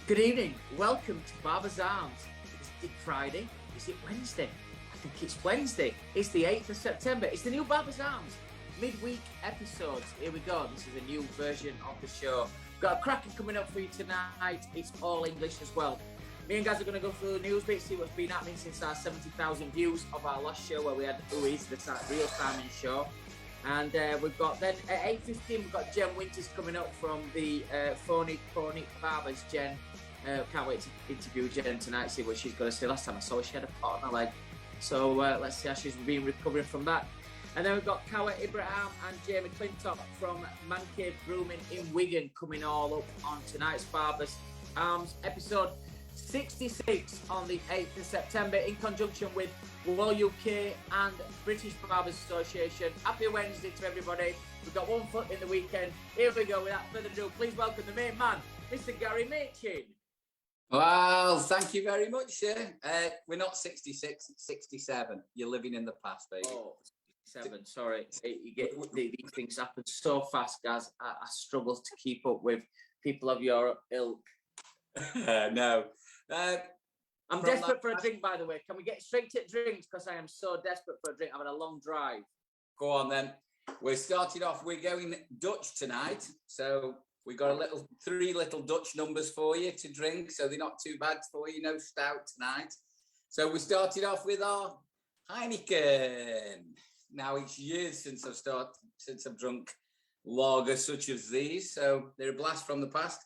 Good evening. Welcome to Barber's Arms. Is it Friday? Is it Wednesday? I think it's Wednesday. It's the 8th of September. It's the new Barber's Arms midweek episodes. Here we go. This is a new version of the show. Got a cracker coming up for you tonight. It's all English as well. Me and Gaz are going to go through the news bit, see what's been happening since our 70,000 views of our last show where we had Who Is, the Real Simon Show. And we've got then at 8:15, we've got Jem Winters coming up from the PhoneyPony Barbers. Jen, can't wait to interview Jen tonight, see what she's going to say. Last time I saw her, she had a pot on her leg. So let's see how she's been recovering from that. And then we've got Kawa Ibrahim and Jamie McLINTOCK from Mancave Grooming in Wigan coming all up on tonight's Barber's Arms episode 66 on the 8th of September in conjunction with Wahl UK and British Barbers Association. Happy Wednesday to everybody. We've got one foot in the weekend. Here we go. Without further ado, please welcome the main man, Mr. Gary Machin. Well, thank you very much, sir. We're not 66, it's 67. You're living in the past, baby. Oh, 67, sorry. You get these things happen so fast, guys. I struggle to keep up with people of your ilk. No. I'm desperate for a drink, by the way. Can we get straight to drinks? Because I am so desperate for a drink. I've had a long drive. Go on, then. We're starting off. We're going Dutch tonight. So we got three little Dutch numbers for you to drink. So they're not too bad for you. No stout tonight. So we started off with our Heineken. Now it's years since I've drunk lagers such as these. So they're a blast from the past.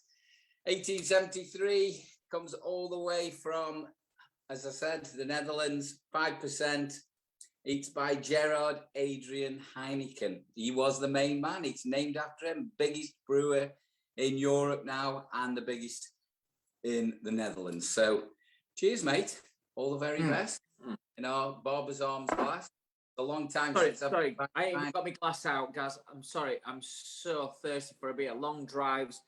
1873 comes all the way from, as I said, the Netherlands, 5%. It's by Gerard Adrian Heineken. He was the main man. It's named after him. Biggest brewer in Europe now and the biggest in the Netherlands. So cheers, mate. All the very best in our Barber's Arms glass. A long time since Sorry, I ain't got my glass out, guys. I'm sorry. I'm so thirsty for a beer. Long drives.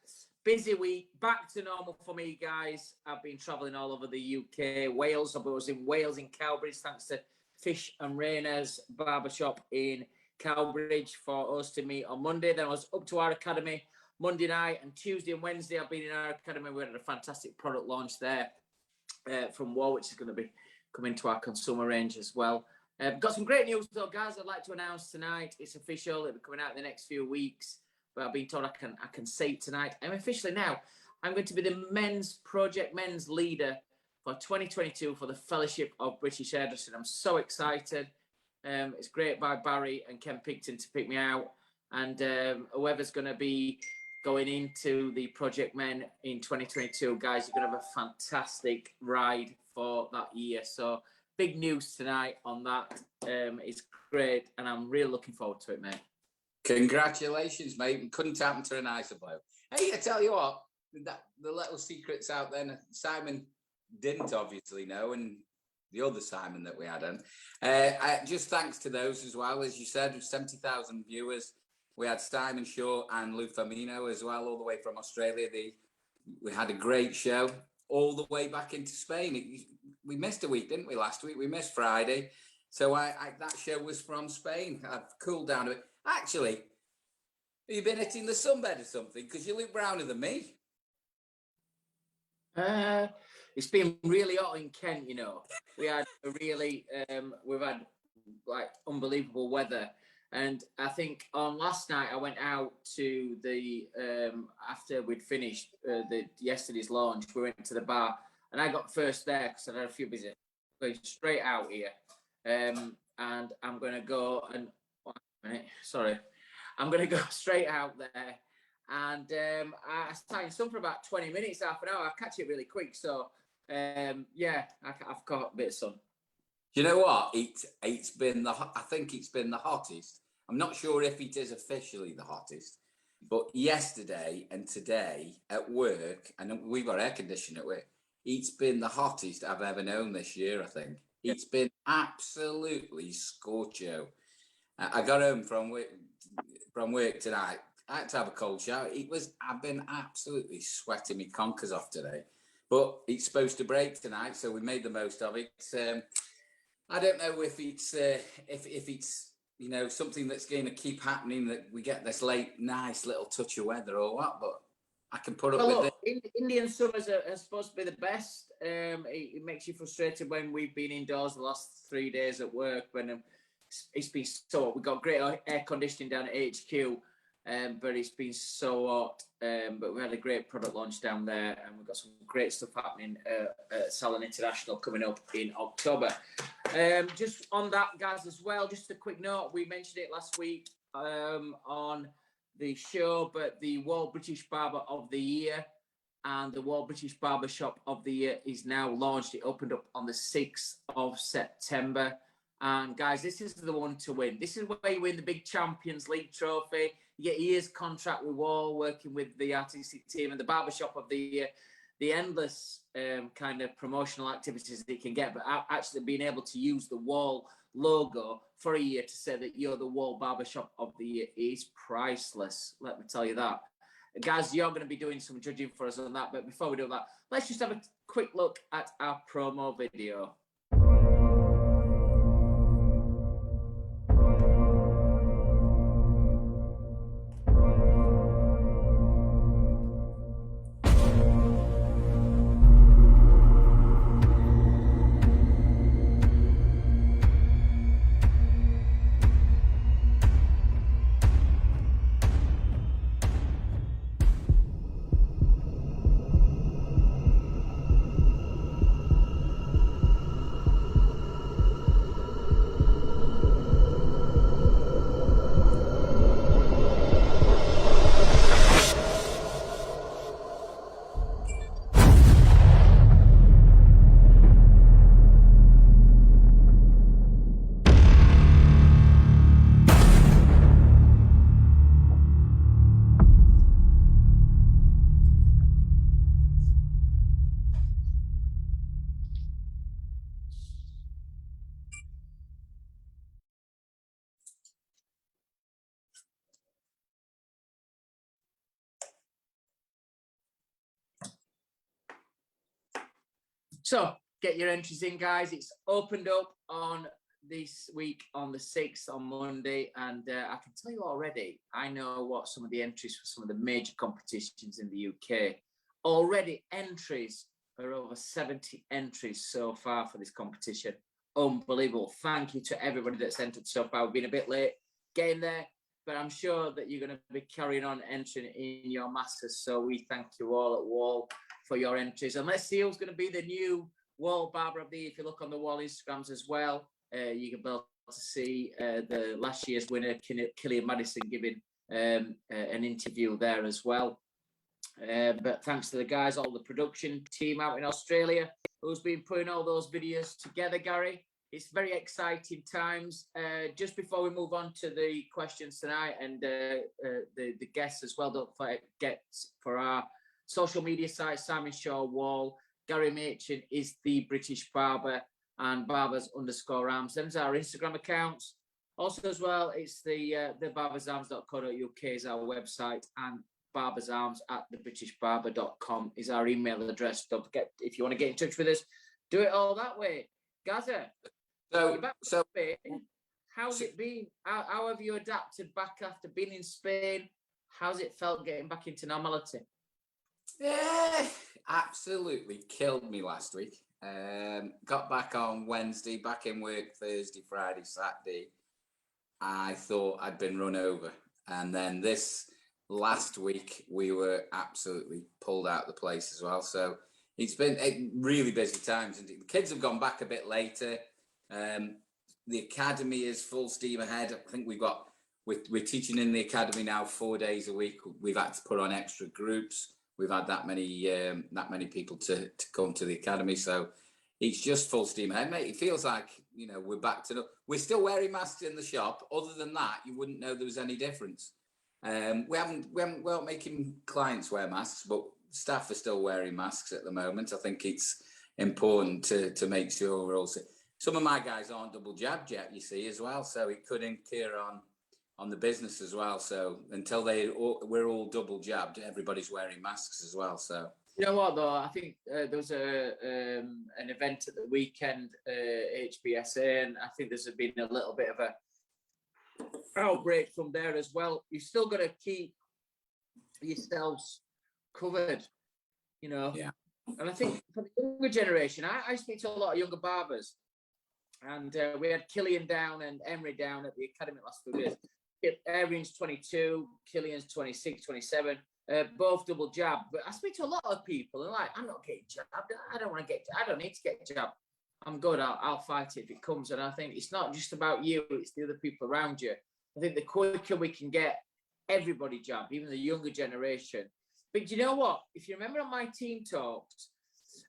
Busy week, back to normal for me, guys. I've been travelling all over the UK, Wales. I was in Wales in Cowbridge, thanks to Fish and Rainer's barbershop in Cowbridge for us to meet on Monday. Then I was up to our academy Monday night, and Tuesday and Wednesday I've been in our academy. We had a fantastic product launch there from Wahl, which is going to be coming to our consumer range as well. Got some great news though, guys. I'd like to announce tonight. It's official. It'll be coming out in the next few weeks. But I've been told I can say it tonight. I'm officially now. I'm going to be the men's leader for 2022 for the Fellowship of British Hairdressing. I'm so excited. It's great by Barry and Ken Picton to pick me out. And whoever's going to be going into the Project Men in 2022, guys, you're going to have a fantastic ride for that year. So big news tonight on that. It's great. And I'm really looking forward to it, mate. Congratulations, mate. Couldn't happen to a nicer bloke. Hey, I tell you what, the little secrets out there, Simon didn't obviously know, and the other Simon that we had on. Just thanks to those as well, as you said, with 70,000 viewers. We had Simon Shaw and Lou Firmino as well, all the way from Australia. We had a great show all the way back into Spain. We missed a week, didn't we, last week? We missed Friday. So that show was from Spain. I've cooled down a bit. Actually, have you been hitting the sunbed or something? Because you look browner than me. It's been really hot in Kent, you know. We had we've had like unbelievable weather. And I think on last night I went out to the, after we'd finished yesterday's launch, we went to the bar and I got first there because I had a few busy. Going straight out here. And I'm going to go and... Sorry, I'm going to go straight out there, and I stay in sun for about 20 minutes, half an hour. I catch it really quick, so yeah, I've got a bit of sun. You know what? It's been I think it's been the hottest. I'm not sure if it is officially the hottest, but yesterday and today at work, and we've got air conditioning at work. It's been the hottest I've ever known this year. I think it's been absolutely scorcho. I got home from work tonight. I had to have a cold shower. I've been absolutely sweating my conkers off today, but it's supposed to break tonight, so we made the most of it. I don't know if it's something that's going to keep happening, that we get this late nice little touch of weather or what, but I can put up well, with look, Indian summers are supposed to be the best. It makes you frustrated when we've been indoors the last 3 days at work when it's been so hot. We've got great air conditioning down at HQ, but it's been so hot. But we had a great product launch down there, and we've got some great stuff happening at Salon International coming up in October. Just on that, guys, as well, just a quick note. We mentioned it last week on the show, but the Wahl British Barber of the Year and the Wahl British Barber Shop of the Year is now launched. It opened up on the 6th of September. And guys, this is the one to win. This is where you win the big Champions League trophy. You get a year's contract with Wahl, working with the artistic team and the Barber Shop of the Year. The endless kind of promotional activities that you can get, but actually being able to use the Wahl logo for a year to say that you're the Wahl Barbershop of the Year is priceless. Let me tell you that. Guys, you're going to be doing some judging for us on that. But before we do that, let's just have a quick look at our promo video. So get your entries in, guys. It's opened up on this week on the 6th on Monday, and I can tell you already, I know what some of the entries for some of the major competitions in the UK. Already entries are over 70 entries so far for this competition. Unbelievable. Thank you to everybody that's entered so far. We've been a bit late getting there, but I'm sure that you're going to be carrying on entering in your masters. So we thank you all at Wahl for your entries. And let's see who's going to be the new Wahl Barber of the Year. If you look on the Wahl Instagrams as well, you can be able to see the last year's winner, Killian Madison, giving an interview there as well. But thanks to the guys, all the production team out in Australia, who's been putting all those videos together, Gary. It's very exciting times. Just before we move on to the questions tonight and the guests as well, don't forget for our social media site, Simon Shaw Wahl, Gary Machin is the British Barber, and barbers_arms. Them's our Instagram accounts. Also as well, it's the barbersarms.co.uk is our website, and barbersarms@thebritishbarber.com is our email address. Don't forget, if you want to get in touch with us, do it all that way. Gaza, how's it been? How have you adapted back after being in Spain? How's it felt getting back into normality? Yeah, absolutely killed me last week. Got back on Wednesday, back in work Thursday, Friday, Saturday. I thought I'd been run over. And then this last week, we were absolutely pulled out of the place as well. So it's been really busy times. And the kids have gone back a bit later. The academy is full steam ahead. I think we're teaching in the academy now 4 days a week. We've had to put on extra groups. We've had that many people to come to the academy, so it's just full steam ahead, mate. It feels like we're back to we're still wearing masks in the shop. Other than that, you wouldn't know there was any difference. We aren't making clients wear masks, but staff are still wearing masks at the moment. I think it's important to make sure we're all. Some of my guys aren't double jabbed yet, you see, as well, so it could incur on the business as well. So until we're all double jabbed, everybody's wearing masks as well. So you know what though, I think there was an event at the weekend, HBSA, and I think there's been a little bit of a outbreak from there as well. You've still got to keep yourselves covered, you know. Yeah. And I think for the younger generation, I speak to a lot of younger barbers, and we had Killian down and Emery down at the academy last 2 years. Arian's 22, Killian's 26, 27, both double jab. But I speak to a lot of people, and like, I'm not getting jabbed. I don't need to get jabbed. I'm good. I'll fight it if it comes. And I think it's not just about you; it's the other people around you. I think the quicker we can get everybody jabbed, even the younger generation. But you know what? If you remember on my team talks,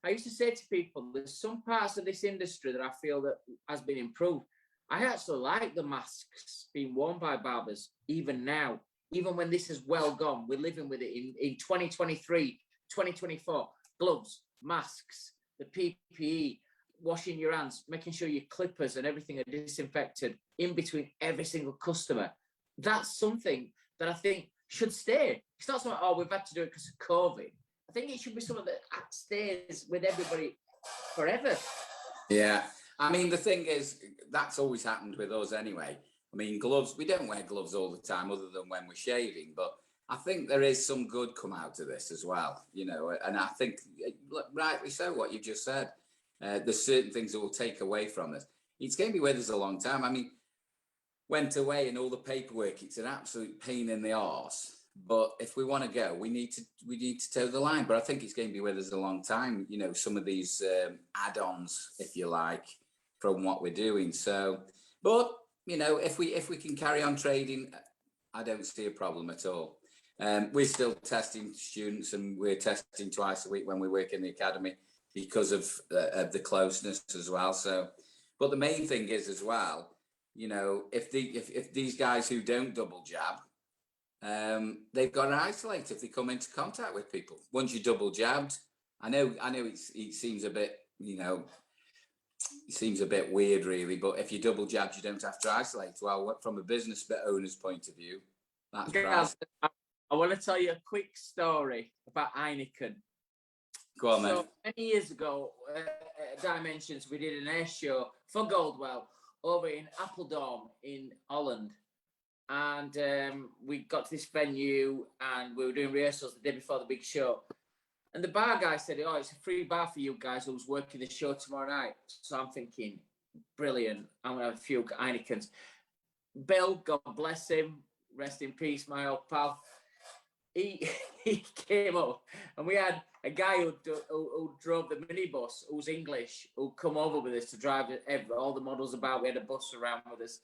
I used to say to people, there's some parts of this industry that I feel that has been improved. I actually like the masks being worn by barbers, even now, even when this is well gone. We're living with it in 2023, 2024. Gloves, masks, the PPE, washing your hands, making sure your clippers and everything are disinfected in between every single customer. That's something that I think should stay. It's not something, oh, we've had to do it because of COVID. I think it should be something that stays with everybody forever. Yeah. I mean, the thing is, that's always happened with us anyway. I mean, gloves, we don't wear gloves all the time other than when we're shaving, but I think there is some good come out of this as well, you know, and I think rightly so what you just said. There's certain things that will take away from this. It's going to be with us a long time. I mean, went away and all the paperwork, it's an absolute pain in the arse. But if we want to go, we need to toe the line. But I think it's going to be with us a long time, you know, some of these add-ons, if you like, from what we're doing. So, but you know, if we can carry on trading, I don't see a problem at all. We're still testing students, and we're testing twice a week when we work in the academy because of the closeness as well. So, but the main thing is as well, you know, if these guys who don't double jab, they've got to isolate if they come into contact with people. Once you're double jabbed, I know it seems a bit, you know, it seems a bit weird really, but if you're double jabbed, you don't have to isolate. Well, from a business owner's point of view, that's right. I want to tell you a quick story about Heineken. Go on, man. So many years ago, Dimensions, we did an air show for Goldwell over in Apeldoorn in Holland. And we got to this venue and we were doing rehearsals the day before the big show. And the bar guy said, oh, it's a free bar for you guys who's working the show tomorrow night. So I'm thinking, brilliant. I'm going to have a few Heinekens. Bill, God bless him. Rest in peace, my old pal. He came up and we had a guy who drove the minibus, who's English, who come over with us to drive all the models about. We had a bus around with us.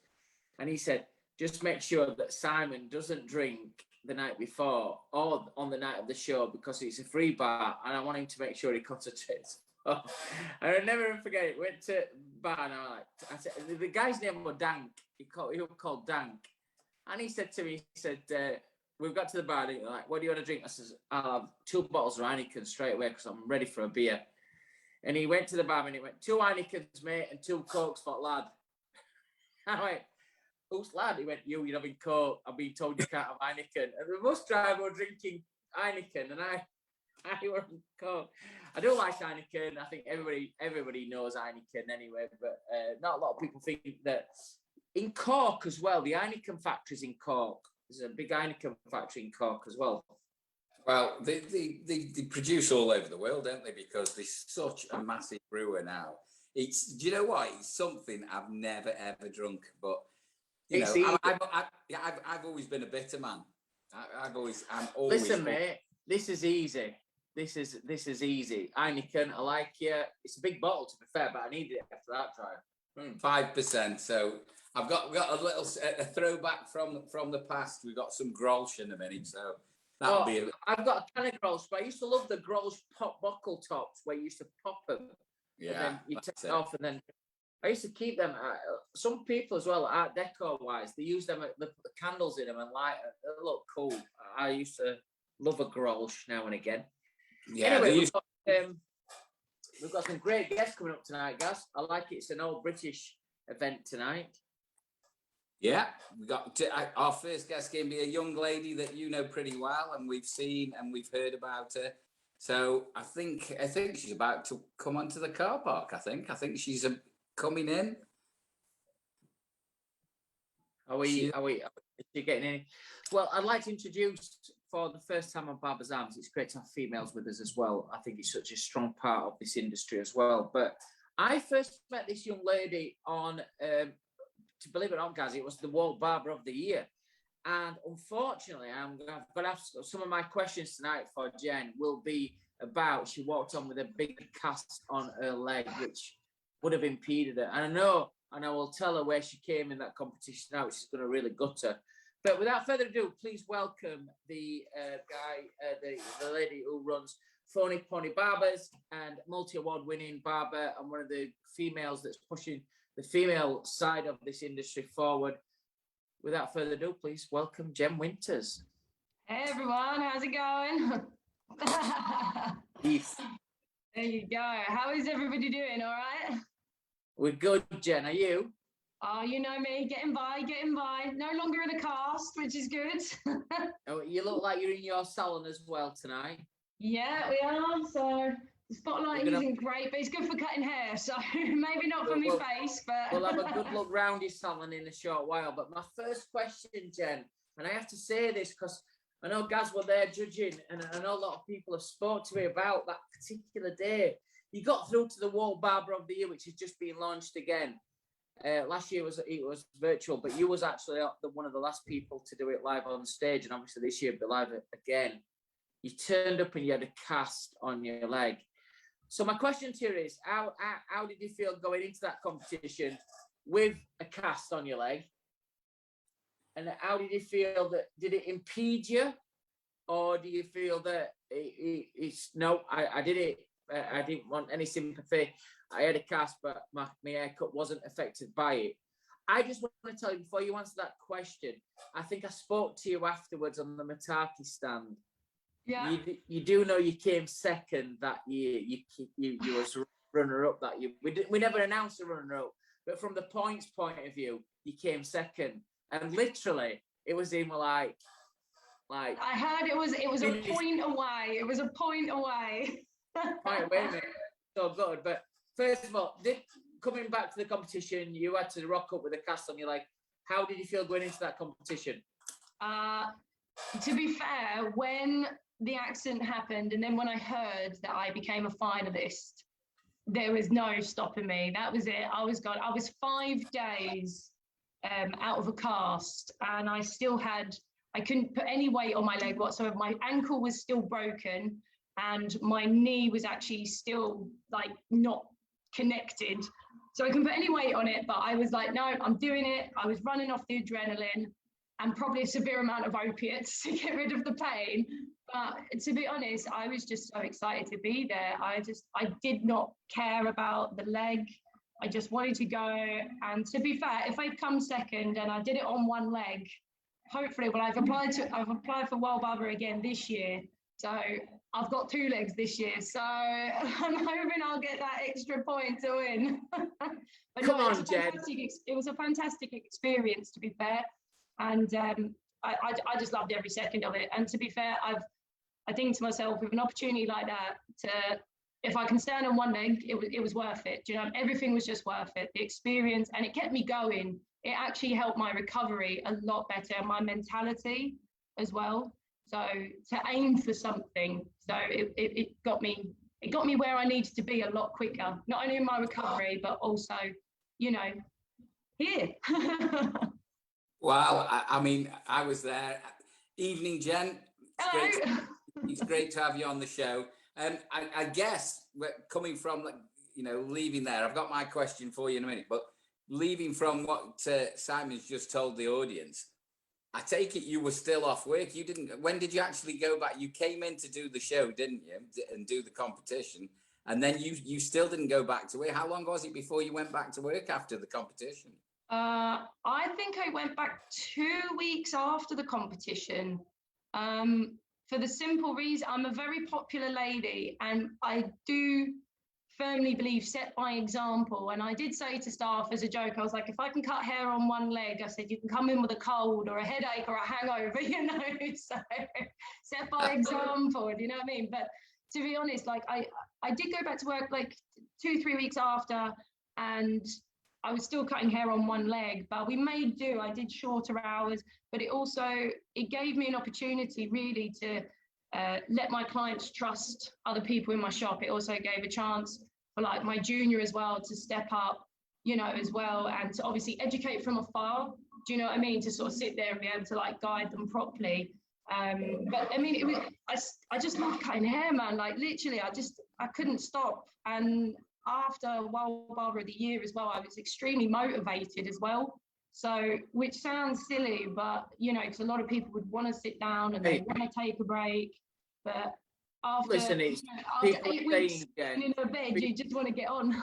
And he said, just make sure that Simon doesn't drink the night before or on the night of the show because it's a free bar and I want him to make sure he concentrates. And I'll never forget it. Went to bar and I said, the guy's name was Dank. He was called Dank. And he said to me, we've got to the bar and he's like, what do you want to drink? I said, I'll have 2 bottles of Heineken straight away because I'm ready for a beer. And he went to the bar and he went, 2 Heinekens, mate, and 2 Cokes for lad. I went, who's lad? He went, you're having Coke. I've been told you can't have Heineken. And the bus driver was drinking Heineken and I were on Coke. I do like Heineken. I think everybody knows Heineken anyway, but not a lot of people think that. In Cork as well, the Heineken factory's in Cork. There's a big Heineken factory in Cork as well. Well, they produce all over the world, don't they? Because they're such a massive brewer now. Do you know what? It's something I've never ever drunk, but you know, I've always been a bitter man. I'm always. Listen, mate, this is easy. This is easy. Heineken, I like you. It's a big bottle to be fair, but I needed it after that drive. 5%. So we got a little throwback from the past. We've got some Grolsch in a minute, so that'll be. I've got a can of Grolsch, but I used to love the Grolsch pop buckle tops where you used to pop them. Yeah. And then you take it off, and then I used to keep them. Some people as well, Art Deco wise, they use them. They put the candles in them and light. They look cool. I used to love a Grolsch now and again. Yeah. Anyway, we've got some great guests coming up tonight, guys. I like it. It's an old British event tonight. Yeah, we got our first guest going to be a young lady that you know pretty well, and we've seen and we've heard about her. So I think she's about to come onto the car park. I think she's coming in. Are we? Is she getting in? Well, I'd like to introduce for the first time on Barber's Arms, it's great to have females with us as well. I think it's such a strong part of this industry as well. But I first met this young lady on, to believe it or not, guys, it was the Wahl Barber of the Year. And unfortunately, I'm going to have some of my questions tonight for Jen will be about, she walked on with a big cast on her leg, which would have impeded her. And I know, and I will tell her where she came in that competition now, which is going to really gut her. But without further ado, please welcome the the lady who runs PhoneyPony Barbers and multi-award winning barber and one of the females that's pushing the female side of this industry forward. Without further ado, please welcome Jem Winters. Hey everyone, how's it going? Yes. There you go. How is everybody doing? All right? We're good, Jen. Are you? Oh, you know me, getting by. No longer in a cast, which is good. Oh, you look like you're in your salon as well tonight. Yeah, we are. So the spotlighting isn't great, but it's good for cutting hair. So maybe not for my face, but we'll have a good look round your salon in a short while. But my first question, Jen, and I have to say this because I know Gaz were there judging, and I know a lot of people have spoke to me about that particular day. You got through to the Wahl Barber of the Year, which has just been launched again. Last year it was virtual, but you was actually one of the last people to do it live on stage, and obviously this year it'll be live again. You turned up and you had a cast on your leg. So my question to you is, how did you feel going into that competition with a cast on your leg? And how did you feel that, did it impede you? Or do you feel that it's, no, I did it, I didn't want any sympathy. I had a cast, but my haircut wasn't affected by it. I just want to tell you, before you answer that question, I think I spoke to you afterwards on the Mataki stand. yeah. You do know you came second that year. You was runner-up that year. We never announced a runner-up, but from the points point of view, you came second. And literally, it was in like. I heard it was a point away. It was a point away. Point away, mate. So good. But first of all, coming back to the competition, you had to rock up with a cast on your leg. How did you feel going into that competition? To be fair, when the accident happened, and then when I heard that I became a finalist, there was no stopping me. That was it. I was gone. I was 5 days out of a cast, and I couldn't put any weight on my leg whatsoever. My ankle was still broken, and my knee was actually still like not connected. So I couldn't put any weight on it, but I was like, no, I'm doing it. I was running off the adrenaline and probably a severe amount of opiates to get rid of the pain. But to be honest, I was just so excited to be there. I did not care about the leg. I just wanted to go. And to be fair, if I'd come second and I did it on one leg, hopefully, well, I've applied for Wahl Barber again this year. So I've got 2 legs this year. So I'm hoping I'll get that extra point to win. But Come on, Jen. It was a fantastic experience, to be fair. And I just loved every second of it. And to be fair, I think to myself, with an opportunity like that, if I can stand on one leg, it was worth it. Do you know, everything was just worth it. The experience, and it kept me going. It actually helped my recovery a lot better, my mentality as well. So to aim for something, so it got me where I needed to be a lot quicker, not only in my recovery, but also, you know, here. Wow, I mean, I was there. Evening, Jen. It's great to have you on the show. I guess coming from, you know, leaving there, I've got my question for you in a minute, but leaving from what Simon's just told the audience, I take it you were still off work. You didn't. When did you actually go back? You came in to do the show, didn't you, and do the competition, and then you still didn't go back to work. How long was it before you went back to work after the competition? I think I went back 2 weeks after the competition. For the simple reason, I'm a very popular lady, and I do firmly believe set by example. And I did say to staff as a joke, I was like, if I can cut hair on one leg, I said, you can come in with a cold or a headache or a hangover, you know, so set by example, you know what I mean? But to be honest, like I did go back to work like 2-3 weeks after, and I was still cutting hair on one leg, but we made do. I did shorter hours, but it gave me an opportunity really to let my clients trust other people in my shop. It also gave a chance for like my junior as well to step up, you know, as well, and to obviously educate from afar. Do you know what I mean? To sort of sit there and be able to like guide them properly. But I mean, I just love cutting hair, man. Like literally, I couldn't stop. And after Wahl Barber of the Year as well, I was extremely motivated as well. So, which sounds silly, but you know, because a lot of people would want to sit down and they want to take a break, but after, Listen, it's after 8 weeks in a bed, you just want to get on.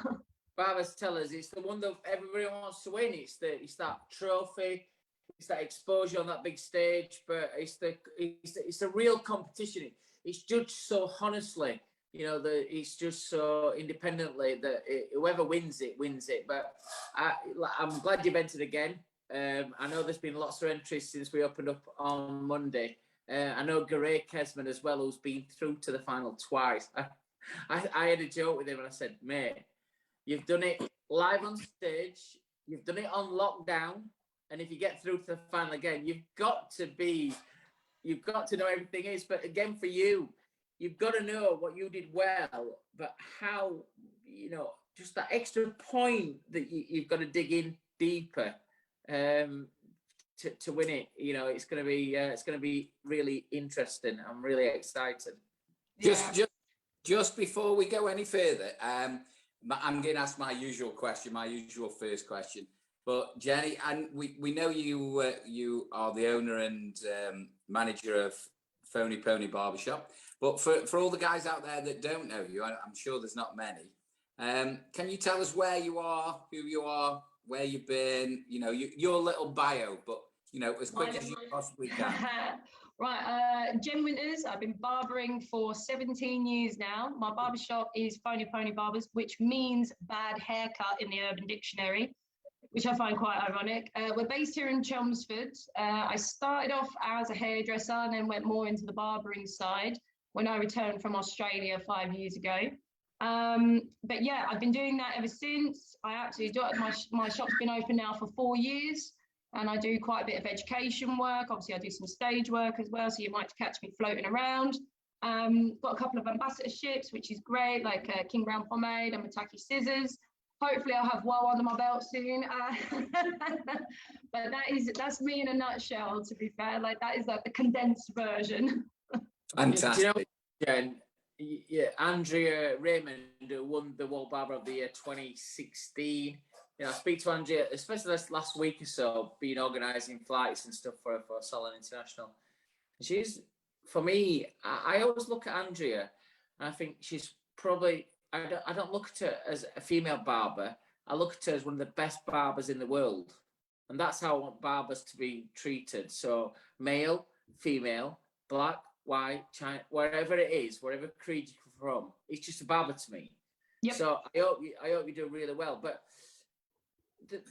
Barbers tell us it's the one that everybody wants to win. It's that trophy, it's that exposure on that big stage. But it's the real competition. It's judged so honestly. You know, it's just so independently that whoever wins it wins it. But I'm glad you've entered again. I know there's been lots of entries since we opened up on Monday. I know Garay Kesman as well, who's been through to the final twice. I had a joke with him and I said, mate, you've done it live on stage, you've done it on lockdown, and if you get through to the final again, you've got to know everything is. But again, for you, you've got to know what you did well, but how, you know, just that extra point that you've got to dig in deeper to win it. You know, it's going to be really interesting. I'm really excited. Just before we go any further, I'm going to ask my usual first question. But Jenny, and we know you are the owner and manager of PhoneyPony Barbershop. But for all the guys out there that don't know you, I'm sure there's not many. Can you tell us where you are, who you are, where you've been? You know, your little bio, but you know, as quick as you possibly can. Right, Jem Winters. I've been barbering for 17 years now. My barbershop is PhoneyPony Barbers, which means bad haircut in the Urban Dictionary, which I find quite ironic. We're based here in Chelmsford. I started off as a hairdresser and then went more into the barbering side when I returned from Australia 5 years ago. But yeah, I've been doing that ever since. I actually do my shop's been open now for 4 years, and I do quite a bit of education work. Obviously, I do some stage work as well, so you might catch me floating around. Got a couple of ambassadorships, which is great, like King Brown Pomade and Mataki Scissors. Hopefully I'll have Wahl under my belt soon. But that's me in a nutshell, to be fair. Like, that is like the condensed version. Fantastic. You know, Jen, yeah, Andrea Raymond won the Wahl Barber of the Year 2016. You know, I speak to Andrea, especially this last week or so, been organising flights and stuff for Solon International. She's, for me, I always look at Andrea and I think she's probably, I don't look at her as a female barber. I look at her as one of the best barbers in the world. And that's how I want barbers to be treated. So male, female, black, white, China, wherever it is, wherever creed you're from, it's just a barber to me. Yep. So I hope you do really well. But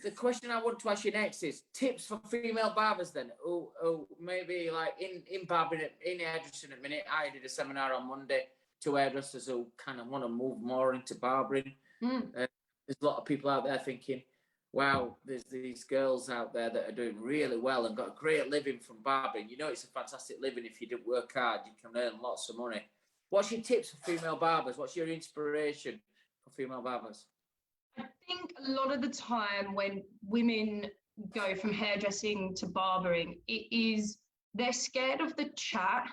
the question I want to ask you next is tips for female barbers then. Oh, maybe like in barbering, in hairdressing at the minute. I did a seminar on Monday to hairdressers who kind of want to move more into barbering. There's a lot of people out there thinking, wow, there's these girls out there that are doing really well and got a great living from barbering. You know, it's a fantastic living. If you do work hard, you can earn lots of money. What's your tips for female barbers? What's your inspiration for female barbers? I think a lot of the time when women go from hairdressing to barbering, they're scared of the chat.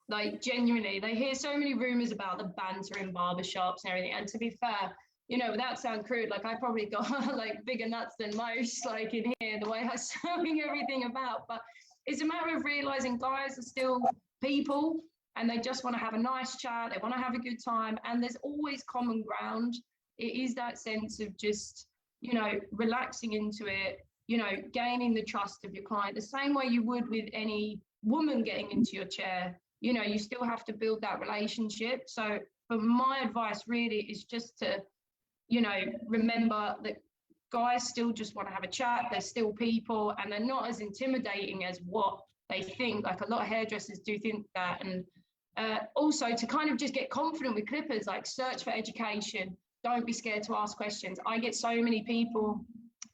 Like, genuinely, they hear so many rumors about the banter in barbershops and everything. And to be fair, you know, without sound crude, like I probably got like bigger nuts than most, like in here, the way I swing everything about. But it's a matter of realizing guys are still people and they just want to have a nice chat. They want to have a good time. And there's always common ground. It is that sense of just, you know, relaxing into it, you know, gaining the trust of your client, the same way you would with any woman getting into your chair. You know, you still have to build that relationship. So for my advice really is just to, you know, remember that guys still just want to have a chat. They're still people and they're not as intimidating as what they think. Like, a lot of hairdressers do think that. And also to kind of just get confident with clippers, like search for education. don't be scared to ask questions. I get so many people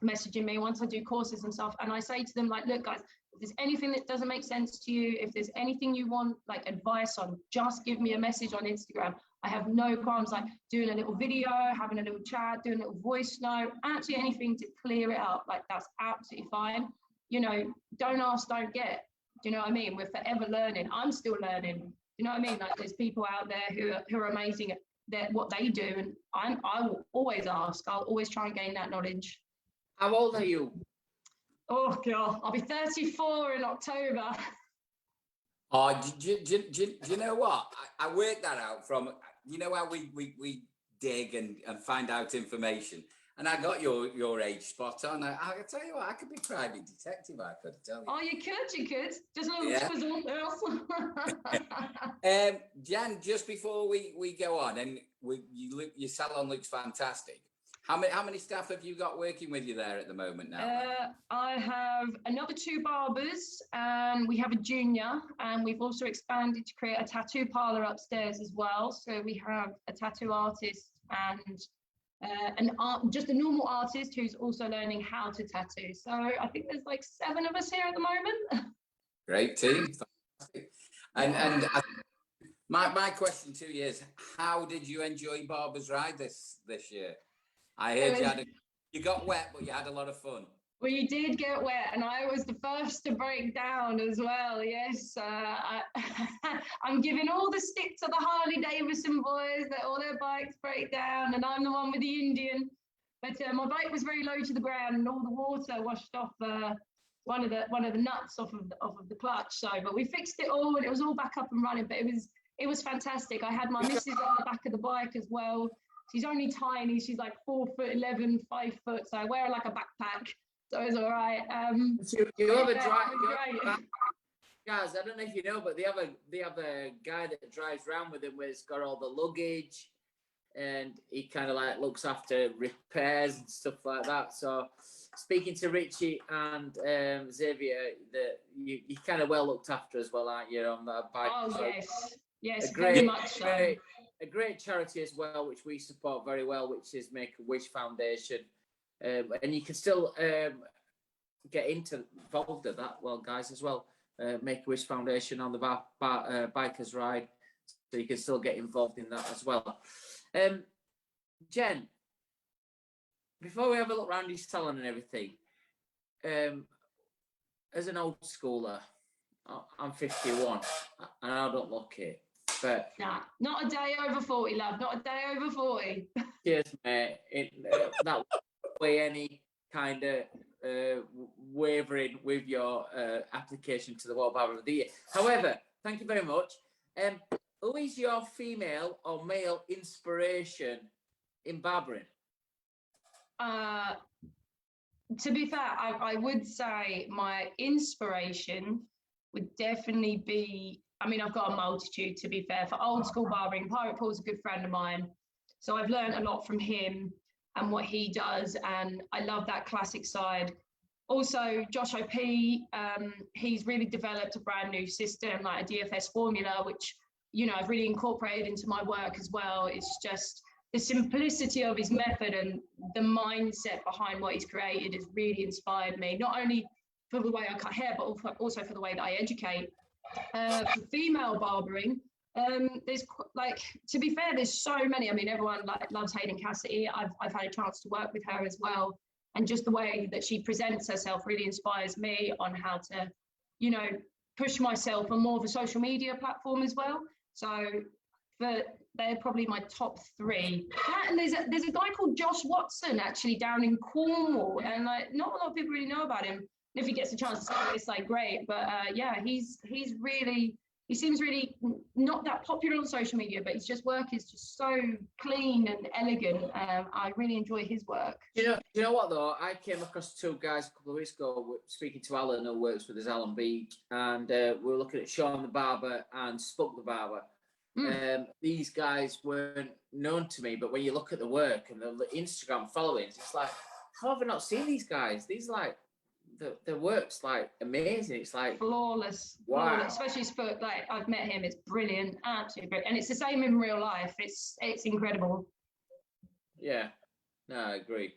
messaging me once I do courses and stuff, and I say to them, like, look guys, if there's anything that doesn't make sense to you, if there's anything you want like advice on, just give me a message on Instagram. I have no qualms like doing a little video, having a little chat, doing a little voice note, actually anything to clear it up. Like, that's absolutely fine. You know, don't ask, don't get. Do you know what I mean? We're forever learning. I'm still learning. You know what I mean? Like, there's people out there who are amazing at what they do, and I will always ask. I'll always try and gain that knowledge. How old are you? Oh God, I'll be 34 in October. Oh, do you know what? I worked that out from, you know how we dig and find out information. And I got your age spot on. I tell you what, I could be private detective, I could tell you. Oh, you could. Just a little twizzle. Jen, just before we go on, and your salon looks fantastic. How many staff have you got working with you there at the moment now? I have another 2 barbers, and we have a junior, and we've also expanded to create a tattoo parlor upstairs as well. So we have a tattoo artist and just a normal artist who's also learning how to tattoo. So I think there's like 7 of us here at the moment. Great team. Fantastic. And my question to you is, how did you enjoy Barbers Ride this year? I heard you got wet, but you had a lot of fun. We did get wet, and I was the first to break down as well. Yes, I'm giving all the stick to the Harley Davidson boys that all their bikes break down, and I'm the one with the Indian. But my bike was very low to the ground, and all the water washed off one of the nuts off of the clutch. So, but we fixed it all, and it was all back up and running. But it was fantastic. I had my missus on the back of the bike as well. She's only tiny. She's like 4'11", 5 foot. So I wear like a backpack. So it's all right. You have a drive, guys. I don't know if you know, but they have a guy that drives around with him, where he's got all the luggage, and he kind of like looks after repairs and stuff like that. So, speaking to Richie and Xavier, that you kind of well looked after as well, aren't you, on that bike? Oh so yes, very much so. A great charity as well, which we support very well, which is Make-A-Wish Foundation. And you can still get involved at that, well, guys, as well. Make-A-Wish Foundation on the Bikers Ride, so you can still get involved in that as well. Jen, before we have a look around your salon and everything, as an old schooler, I'm 51, and I don't look it. But nah, not a day over 40, love. Not a day over 40. Cheers, mate. That way any kind of wavering with your application to the World Barber of the Year. However, thank you very much. Who is your female or male inspiration in barbering? To be fair, I would say my inspiration would definitely be, I mean, I've got a multitude, to be fair. For old school barbering, Pirate Paul's a good friend of mine. So I've learned a lot from him and what he does. And I love that classic side. Also, Josh OP, he's really developed a brand new system, like a DFS formula, which, you know, I've really incorporated into my work as well. It's just the simplicity of his method and the mindset behind what he's created has really inspired me, not only for the way I cut hair, but also for the way that I educate. For female barbering, there's like, to be fair, there's so many. I mean, everyone like loves Hayden Cassidy. I've had a chance to work with her as well, and just the way that she presents herself really inspires me on how to, you know, push myself on more of a social media platform as well. So they're probably my top 3. And there's a guy called Josh Watson actually down in Cornwall, and like not a lot of people really know about him. And if he gets a chance to say it, it's like great. But yeah, he seems really not that popular on social media, but his work is just so clean and elegant. I really enjoy his work. You know what though? I came across 2 guys a couple of weeks ago speaking to Alan, who works with us, Alan Beach, and we were looking at Sean the Barber and Spug the Barber. These guys weren't known to me, but when you look at the work and the Instagram followings, it's like, how have I not seen these guys? These like the work's like amazing. It's like flawless. Wow. Flawless. Especially Spug, like I've met him, it's brilliant, absolutely brilliant. And it's the same in real life. It's incredible. Yeah, no, I agree.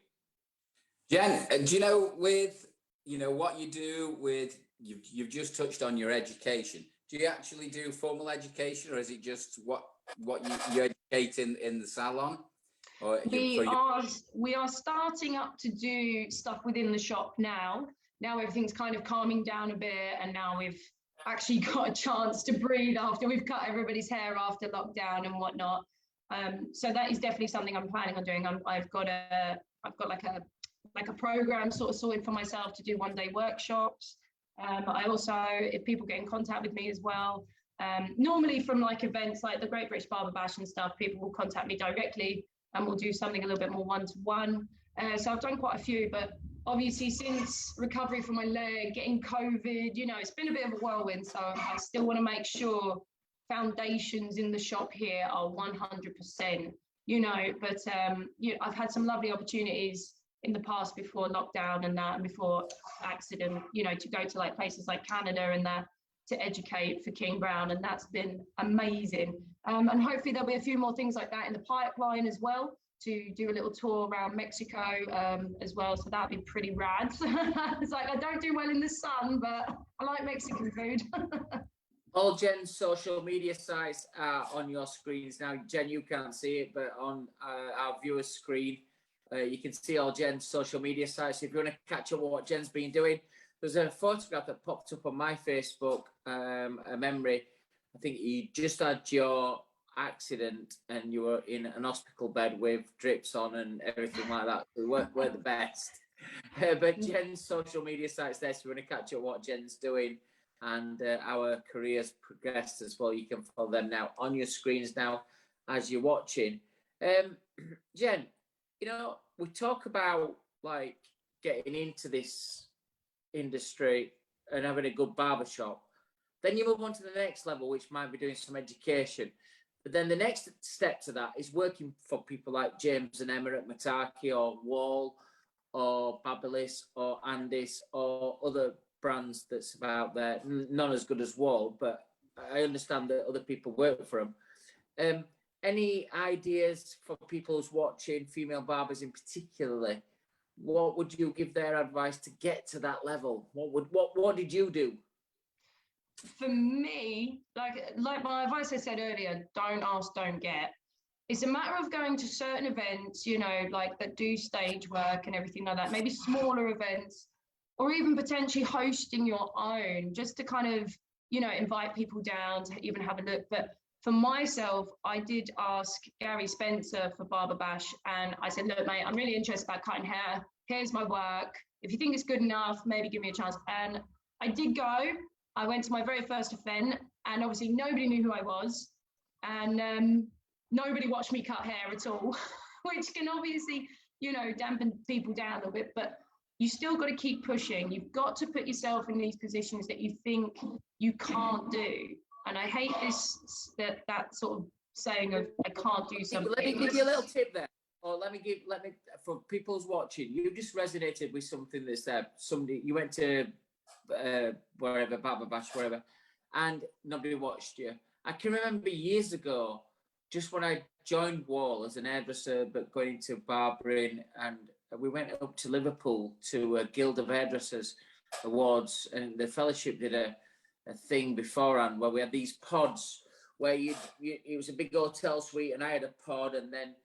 Jen, do you know with what you do with you've just touched on your education? Do you actually do formal education, or is it just what you educate in the salon? Or we are starting up to do stuff within the shop now. Now everything's kind of calming down a bit, and now we've actually got a chance to breathe after we've cut everybody's hair after lockdown and whatnot. So that is definitely something I'm planning on doing. I've got like a program sort of sorted for myself to do one-day workshops. I also, if people get in contact with me as well, normally from like events like the Great British Barber Bash and stuff, people will contact me directly and we'll do something a little bit more one-to-one. So I've done quite a few, but obviously since recovery from my leg, getting COVID, it's been a bit of a whirlwind. So I still want to make sure foundations in the shop here are 100%, but I've had some lovely opportunities in the past before lockdown and before accident, to go to like places like Canada and that to educate for King Brown, and that's been amazing. And hopefully there'll be a few more things like that in the pipeline as well, to do a little tour around Mexico as well. So that'd be pretty rad. It's like I don't do well in the sun, but I like Mexican food. All Jen's social media sites are on your screens now. Jen, you can't see it, but on our viewer's screen, you can see all Jen's social media sites. If you want to catch up with what Jen's been doing, there's a photograph that popped up on my Facebook, a memory. I think you just had your accident and you were in an hospital bed with drips on and everything like that. We weren't the best. But Jen's social media site's there, so if you want to catch up what Jen's doing and our careers progressed as well, you can follow them now on your screens now as you're watching. Jen, we talk about like getting into this industry and having a good barbershop. Then you move on to the next level, which might be doing some education. But then the next step to that is working for people like James and Emma at Mataki or Wahl or BARBER'S or Andis or other brands that's about there. None as good as Wahl, but I understand that other people work for them. Any ideas for people who's watching, female barbers in particularly? What would you give their advice to get to that level? What did you do? For me, like my advice I said earlier, don't ask, don't get. It's a matter of going to certain events, like that do stage work and everything like that, maybe smaller events, or even potentially hosting your own, just to kind of, invite people down to even have a look. But for myself, I did ask Gary Spencer for Barber Bash, and I said, look, mate, I'm really interested about cutting hair. Here's my work. If you think it's good enough, maybe give me a chance. And I did go. I went to my very first event, and obviously nobody knew who I was, and nobody watched me cut hair at all, which can obviously, dampen people down a little bit, but you still got to keep pushing. You've got to put yourself in these positions that you think you can't do. And I hate that sort of saying of I can't do something. Let me give you a little tip there. Or let me for people who's watching, you just resonated with something that's there. Somebody, you went to wherever, Barber Bash, wherever, and nobody watched you. I can remember years ago, just when I joined Wahl as an hairdresser, but going into barbering, and we went up to Liverpool to a Guild of Hairdressers Awards, and the fellowship did a thing beforehand where we had these pods where it was a big hotel suite, and I had a pod, and then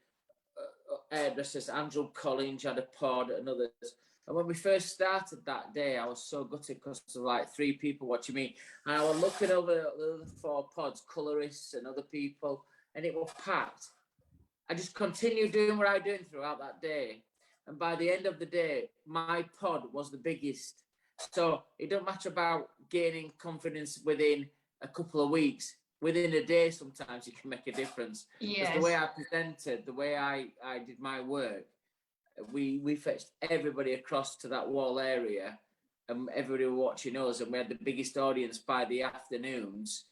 hairdressers, Andrew Collins had a pod, and others. And when we first started that day, I was so gutted because there were like 3 people watching me. And I was looking over the other 4 pods, colorists and other people, and it was packed. I just continued doing what I was doing throughout that day. And by the end of the day, my pod was the biggest. So it don't matter about gaining confidence within a couple of weeks. Within a day, sometimes you can make a difference. Yes. The way I presented, the way I did my work, we fetched everybody across to that Wahl area, and everybody were watching us, and we had the biggest audience by the afternoons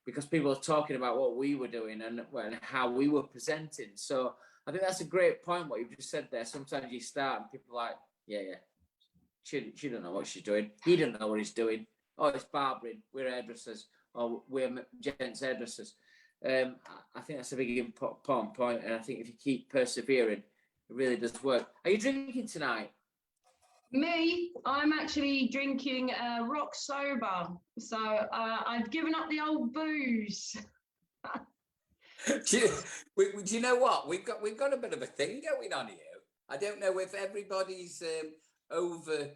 because people were talking about what we were doing and how we were presenting. So I think that's a great point, what you've just said there. Sometimes you start and people are like, yeah, she don't know what she's doing. He don't know what he's doing. Oh, it's barbering. We're hairdressers. Or we're gents hairdressers. I think that's a big important point. And I think if you keep persevering, It really does work. Are you drinking tonight? Me, I'm actually drinking rock sober. So I've given up the old booze. Do you know what? We've got a bit of a thing going on here. I don't know if everybody's over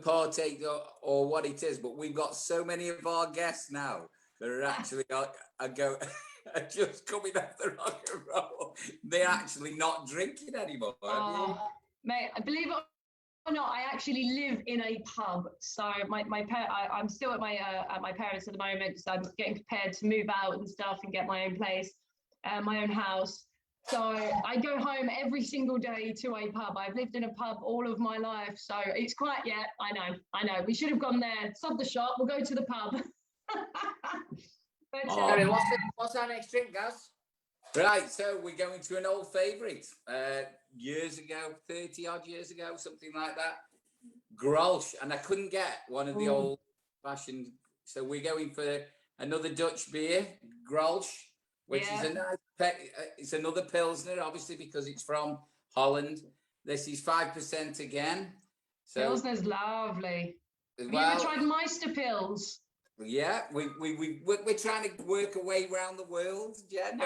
partake or what it is, but we've got so many of our guests now that are actually are just coming off the rock and roll. They're actually not drinking anymore. Mate, believe it or not, I actually live in a pub. So I'm still at my parents at the moment. So I'm getting prepared to move out and stuff and get my own place, my own house. So I go home every single day to a pub. I've lived in a pub all of my life. So it's quite, yeah, I know. We should have gone there. Sub the shop. We'll go to the pub. But, what's our next drink, Gaz? Right, so we're going to an old favourite. Years ago, 30 odd years ago, something like that. Grolsch, and I couldn't get one of the old fashioned. So we're going for another Dutch beer, Grolsch, which is a nice. It's another Pilsner, obviously, because it's from Holland. This is 5% again. So Pilsner's lovely. Have you ever tried Meister Pils? Yeah, we're trying to work our way around the world, Jen.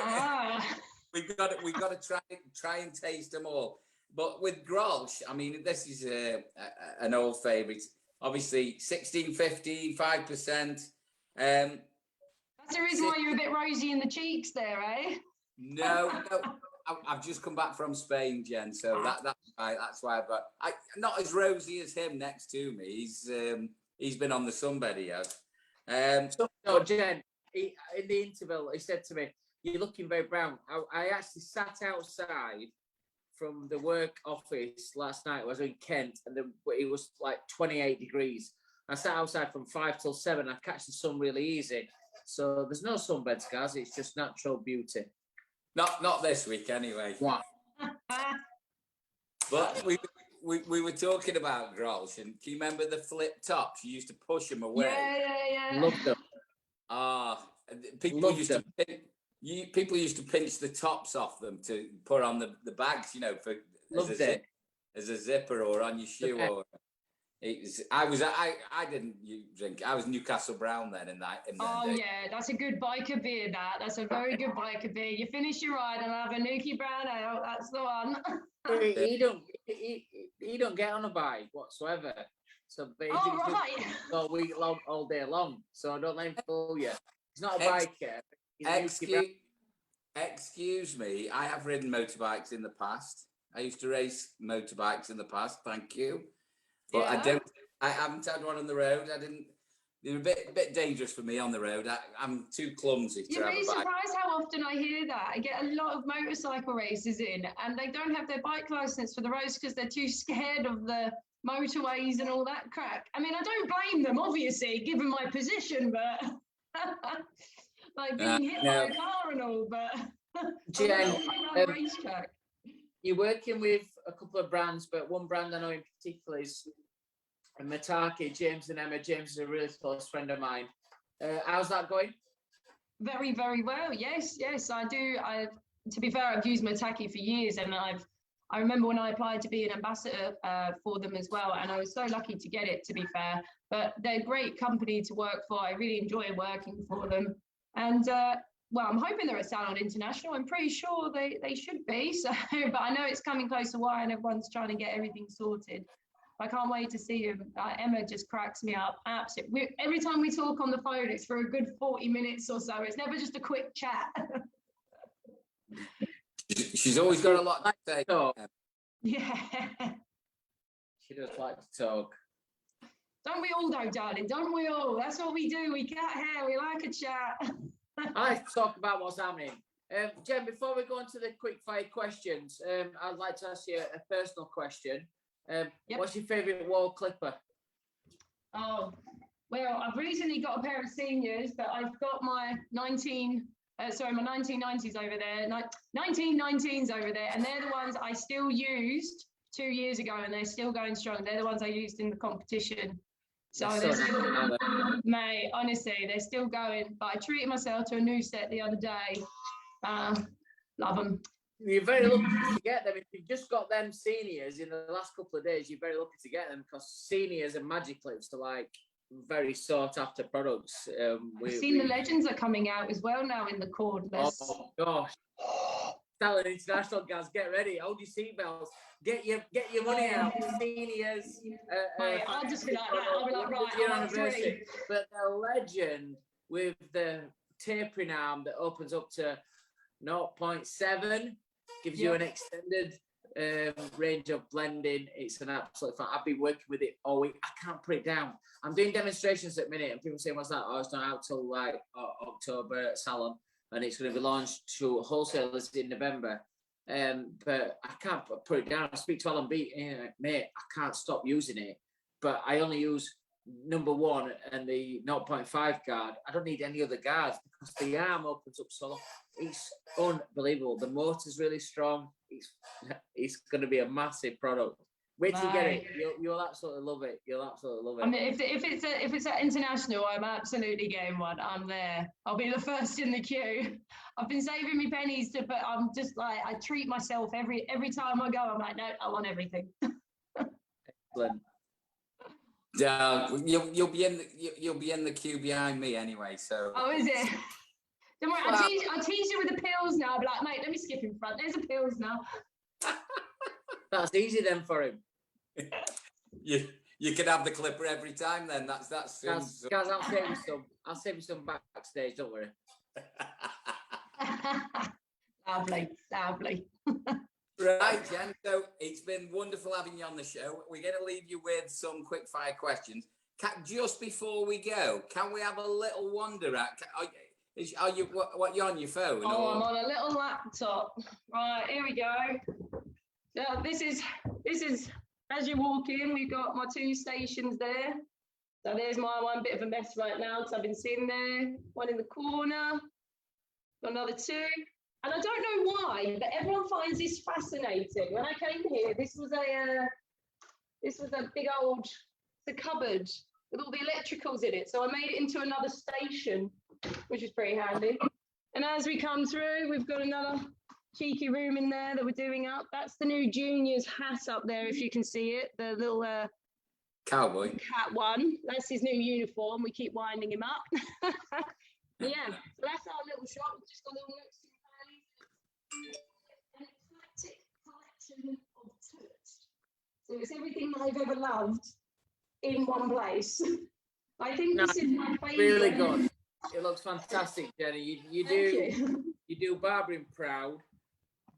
We've got to try and taste them all. But with Grolsch, I mean, this is an old favourite. Obviously, 16.50, 5%. That's the reason why you're a bit rosy in the cheeks there, eh? No. I've just come back from Spain, Jen. So that's why I've got. Not as rosy as him next to me. He's been on the sunbed, he has. Jen, in the interval, he said to me, "You're looking very brown." I actually sat outside from the work office last night. I was in Kent, and it was like 28 degrees. I sat outside from 5 till 7. I catch the sun really easy. So there's no sunbeds, guys. It's just natural beauty. Not this week, anyway. What? But we were talking about Grolsch, and can you remember the flip tops? You used to push them away. Yeah. Love them. People used to pinch the tops off them to put on the bags, as a zipper or on your shoe. Or I didn't drink. I was Newcastle Brown then in that. Yeah, that's a good biker beer. That's a very good biker beer. You finish your ride and have a Nuki Brown ale. That's the one. He don't get on a bike whatsoever. So all week long, all day long. So don't let him fool you. He's not a biker. Excuse me. I have ridden motorbikes in the past. I used to race motorbikes in the past. Thank you. But I haven't had one on the road. They're a bit dangerous for me on the road. I'm too clumsy to have a bike. You'd be surprised how often I hear that. I get a lot of motorcycle races in, and they don't have their bike license for the roads because they're too scared of the motorways and all that crack. I mean, I don't blame them, obviously, given my position, but like being hit by a car and all, but Jen, you're working with a couple of brands, but one brand I know in particular is Matake. James and Emma. James is a really close friend of mine. How's that going? Very, very well. Yes, I do. To be fair, I've used Matake for years, and I remember when I applied to be an ambassador for them as well, and I was so lucky to get it, to be fair. But they're a great company to work for. I really enjoy working for them. And I'm hoping they're at Salon International. I'm pretty sure they should be. So, but I know it's coming close to why, and everyone's trying to get everything sorted. I can't wait to see him. Emma just cracks me up. Absolutely. Every time we talk on the phone, it's for a good 40 minutes or so. It's never just a quick chat. She's always got a lot to say. Yeah. She does like to talk. Don't we all, though, darling? Don't we all? That's what we do. We cat hair. We like a chat. I like to talk about what's happening. Jen, before we go on to the quick fire questions, I'd like to ask you a personal question. What's your favourite Wahl clipper? Oh, well, I've recently got a pair of seniors, but I've got my my 1990s over there, 1919s over there, and they're the ones I still used 2 years ago, and they're still going strong. They're the ones I used in the competition. So they're still, mate, honestly, they're still going. But I treated myself to a new set the other day. Love them. You're very lucky to get them. If you've just got them seniors in the last couple of days, you're very lucky to get them because seniors and magic clips are like very sought after products. I've seen the legends are coming out as well now in the cordless. Oh gosh. Telling international guys, get ready, hold your seatbelts, get your money out, seniors. I'll just be like that. I'll be like, right, your I'm anniversary. But the legend with the tapering arm that opens up to 0.7 gives you an extended range of blending. It's an absolute fun. I've been working with it all week. I can't put it down. I'm doing demonstrations at the minute, and people say, "What's that?" Oh, it's not out till like October at Salon, and it's going to be launched to wholesalers in November. But I can't put it down. I speak to Alan B, mate, I can't stop using it, but I only use number 1 and the 0.5 guard. I don't need any other guards because the arm opens up so long. It's unbelievable. The motor's really strong. It's going to be a massive product. Wait till you get it. You'll absolutely love it. You'll absolutely love it. I mean, if it's at international, I'm absolutely getting one. I'm there. I'll be the first in the queue. I've been saving me pennies but I'm just like, I treat myself every time I go. I'm like, no, I want everything. Excellent. You'll be in the queue behind me anyway. So. Oh, is it? Don't worry. I'll tease you with the pills now. I'll be like, mate, let me skip in front. There's the pills now. That's easy then for him. You can have the clipper every time then. That's guys, I'll save you some. I'll save you some backstage. Don't worry. Lovely. Right, Jen. So it's been wonderful having you on the show. We're going to leave you with some quick fire questions. Just before we go, can we have a little wander at? Are you what? You're on your phone? Oh, or? I'm on a little laptop. Right, here we go. Now, this is as you walk in. We've got my 2 stations there. So there's my one. Bit of a mess right now because I've been sitting there. One in the corner. Got another 2. And I don't know why, but everyone finds this fascinating. When I came here, this was a big old cupboard with all the electricals in it. So I made it into another station, which is pretty handy. And as we come through, we've got another cheeky room in there that we're doing up. That's the new junior's hat up there, if you can see it. The little cowboy cat one. That's his new uniform. We keep winding him up. Yeah, so that's our little shop. We've just got a little nooks and an eclectic collection of tourists. So it's everything I've ever loved in one place. I think this is my favourite. Really good. It looks fantastic, Jenny. You do barbering proud,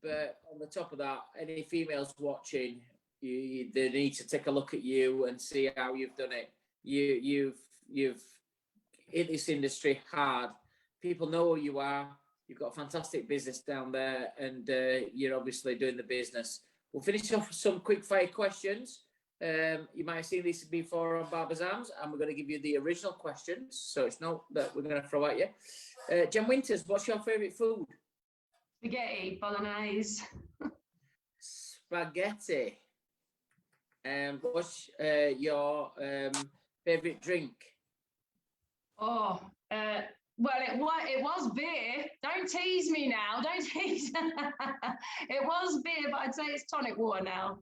but on the top of that, any females watching, they need to take a look at you and see how you've done it. You've hit this industry hard. People know who you are. You've got a fantastic business down there, and you're obviously doing the business. We'll finish off with some quick fire questions. You might have seen this before on Barber's Arms, and we're going to give you the original questions, so it's not that we're going to throw at you. Jem Winters, what's your favourite food? Spaghetti bolognese. Spaghetti. What's your favourite drink? Oh, well, it was beer. Don't tease me now. Don't tease. It was beer, but I'd say it's tonic water now.